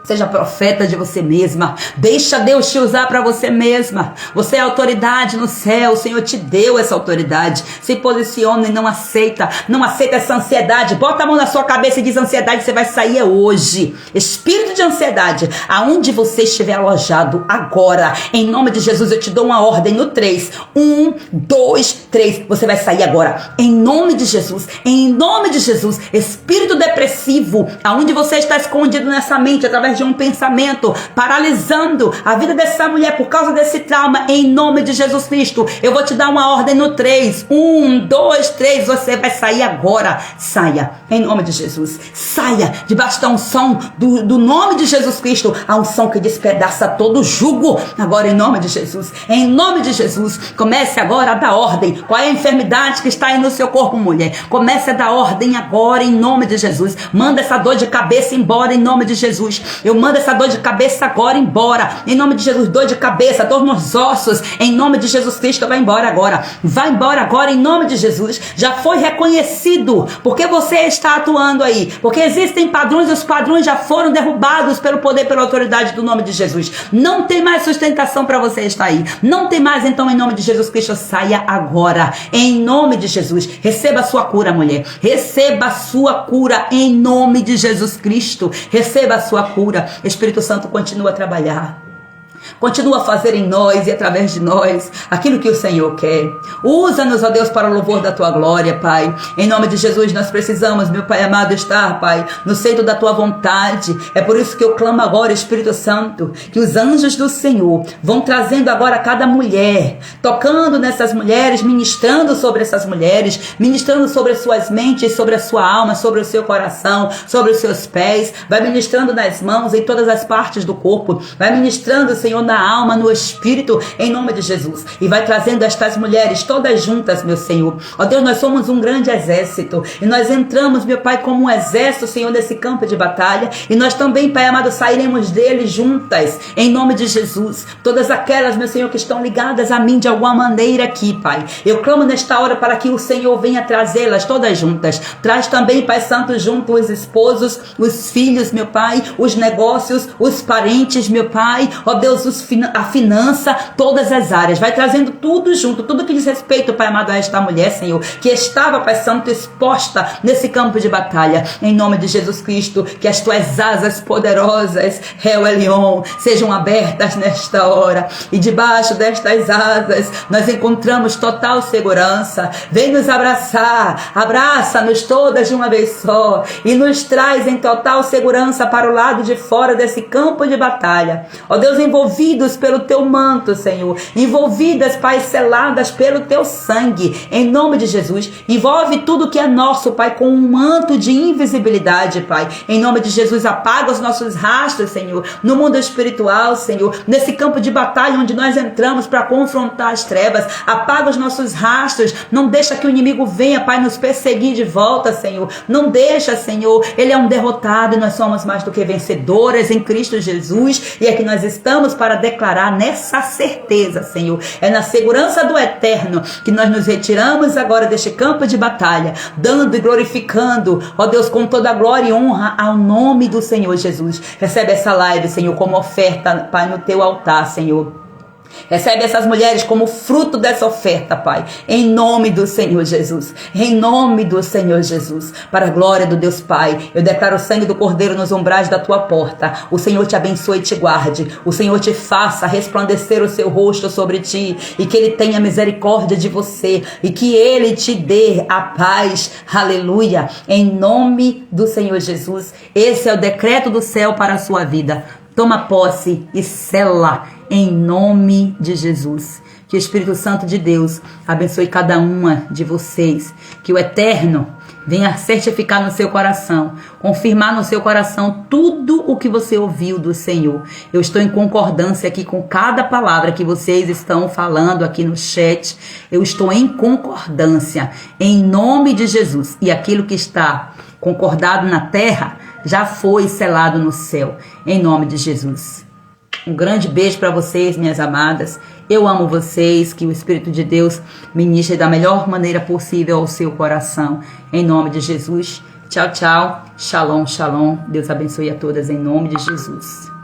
Seja profeta de você mesma. Deixa Deus te usar para você mesma. Você é autoridade no céu. O Senhor te deu essa autoridade. Se posiciona e não aceita. Não aceita essa ansiedade. Bota a mão na sua cabeça e diz: ansiedade, você vai sair hoje. Espírito de ansiedade, aonde você estiver alojado agora, em nome de Jesus, eu te dou uma ordem no 3. 1, 2, 3. Você vai sair agora. Em nome de Jesus. Em nome de Jesus. Espírito depressivo, aonde você está escondido nessa mente, através de um pensamento, paralisando a vida dessa mulher por causa desse trauma, em nome de Jesus Cristo, eu vou te dar uma ordem no 3. 1, 2, 3, você vai sair agora. Saia, em nome de Jesus. Saia, debaixo da unção do nome de Jesus Cristo, a unção que despedaça todo jugo, agora em nome de Jesus. Em nome de Jesus, comece agora a dar ordem. Qual é a enfermidade que está aí no seu corpo, mulher? Comece a dar ordem agora, em nome de Jesus. Manda essa dor de cabeça embora, em nome de Jesus. Eu mando essa dor de cabeça agora embora, em nome de Jesus. Dor de cabeça, dor nos ossos, em nome de Jesus Cristo, vai embora agora. Vai embora agora, em nome de Jesus. Já foi reconhecido, porque você está atuando aí, porque existem padrões, e os padrões já foram derrubados pelo poder, pela autoridade do nome de Jesus. Não tem mais sustentação para você estar aí. Não tem mais, então, em nome de Jesus Cristo, saia agora, em nome de Jesus. Receba a sua cura, mulher. Receba a sua cura, em nome de Jesus Cristo. Receba a sua cura. Espírito Santo, continua a trabalhar. Continua a fazer em nós e através de nós aquilo que o Senhor quer. Usa-nos, ó Deus, para o louvor da tua glória, Pai. Em nome de Jesus, nós precisamos, meu Pai amado, estar, Pai, no centro da tua vontade. É por isso que eu clamo agora, Espírito Santo, que os anjos do Senhor vão trazendo agora cada mulher, tocando nessas mulheres, ministrando sobre essas mulheres, ministrando sobre as suas mentes, sobre a sua alma, sobre o seu coração, sobre os seus pés. Vai ministrando nas mãos, em todas as partes do corpo. Vai ministrando, Senhor, na alma, no espírito, em nome de Jesus. E vai trazendo estas mulheres todas juntas, meu Senhor. Ó Deus, nós somos um grande exército. E nós entramos, meu Pai, como um exército, Senhor, nesse campo de batalha. E nós também, Pai amado, sairemos dele juntas, em nome de Jesus. Todas aquelas, meu Senhor, que estão ligadas a mim de alguma maneira aqui, Pai. Eu clamo nesta hora para que o Senhor venha trazê-las todas juntas. Traz também, Pai Santo, junto os esposos, os filhos, meu Pai, os negócios, os parentes, meu Pai. Ó Deus, a finança, todas as áreas. Vai trazendo tudo junto, tudo que diz respeito, Pai amado, a esta mulher, Senhor, que estava, Pai Santo, exposta nesse campo de batalha. Em nome de Jesus Cristo, que as tuas asas poderosas, El Elyon, sejam abertas nesta hora. E debaixo destas asas, nós encontramos total segurança. Vem nos abraçar, abraça-nos todas de uma vez só e nos traz em total segurança para o lado de fora desse campo de batalha. Ó Deus, envolvidos pelo teu manto, Senhor, envolvidas, Pai, seladas pelo teu sangue, em nome de Jesus. Envolve tudo que é nosso, Pai, com um manto de invisibilidade, Pai. Em nome de Jesus, apaga os nossos rastros, Senhor, no mundo espiritual, Senhor, nesse campo de batalha onde nós entramos para confrontar as trevas. Apaga os nossos rastros, não deixa que o inimigo venha, Pai, nos perseguir de volta, Senhor. Não deixa, Senhor, ele é um derrotado e nós somos mais do que vencedoras em Cristo Jesus. E é que nós estamos para declarar nessa certeza, Senhor. É na segurança do eterno que nós nos retiramos agora deste campo de batalha, dando e glorificando, ó Deus, com toda a glória e honra ao nome do Senhor Jesus. Recebe essa live, Senhor, como oferta, Pai, no teu altar, Senhor. Recebe essas mulheres como fruto dessa oferta, Pai, em nome do Senhor Jesus, em nome do Senhor Jesus, para a glória do Deus Pai. Eu declaro o sangue do Cordeiro nos umbrais da tua porta. O Senhor te abençoe e te guarde. O Senhor te faça resplandecer o seu rosto sobre ti e que ele tenha misericórdia de você e que ele te dê a paz. Aleluia, em nome do Senhor Jesus. Esse é o decreto do céu para a sua vida. Toma posse e sela em nome de Jesus. Que o Espírito Santo de Deus abençoe cada uma de vocês. Que o Eterno venha certificar no seu coração, confirmar no seu coração tudo o que você ouviu do Senhor. Eu estou em concordância aqui com cada palavra que vocês estão falando aqui no chat. Eu estou em concordância em nome de Jesus. E aquilo que está concordado na terra já foi selado no céu, em nome de Jesus. Um grande beijo para vocês, minhas amadas. Eu amo vocês, que o Espírito de Deus ministre da melhor maneira possível ao seu coração, em nome de Jesus. Tchau, tchau. Shalom, shalom. Deus abençoe a todas em nome de Jesus.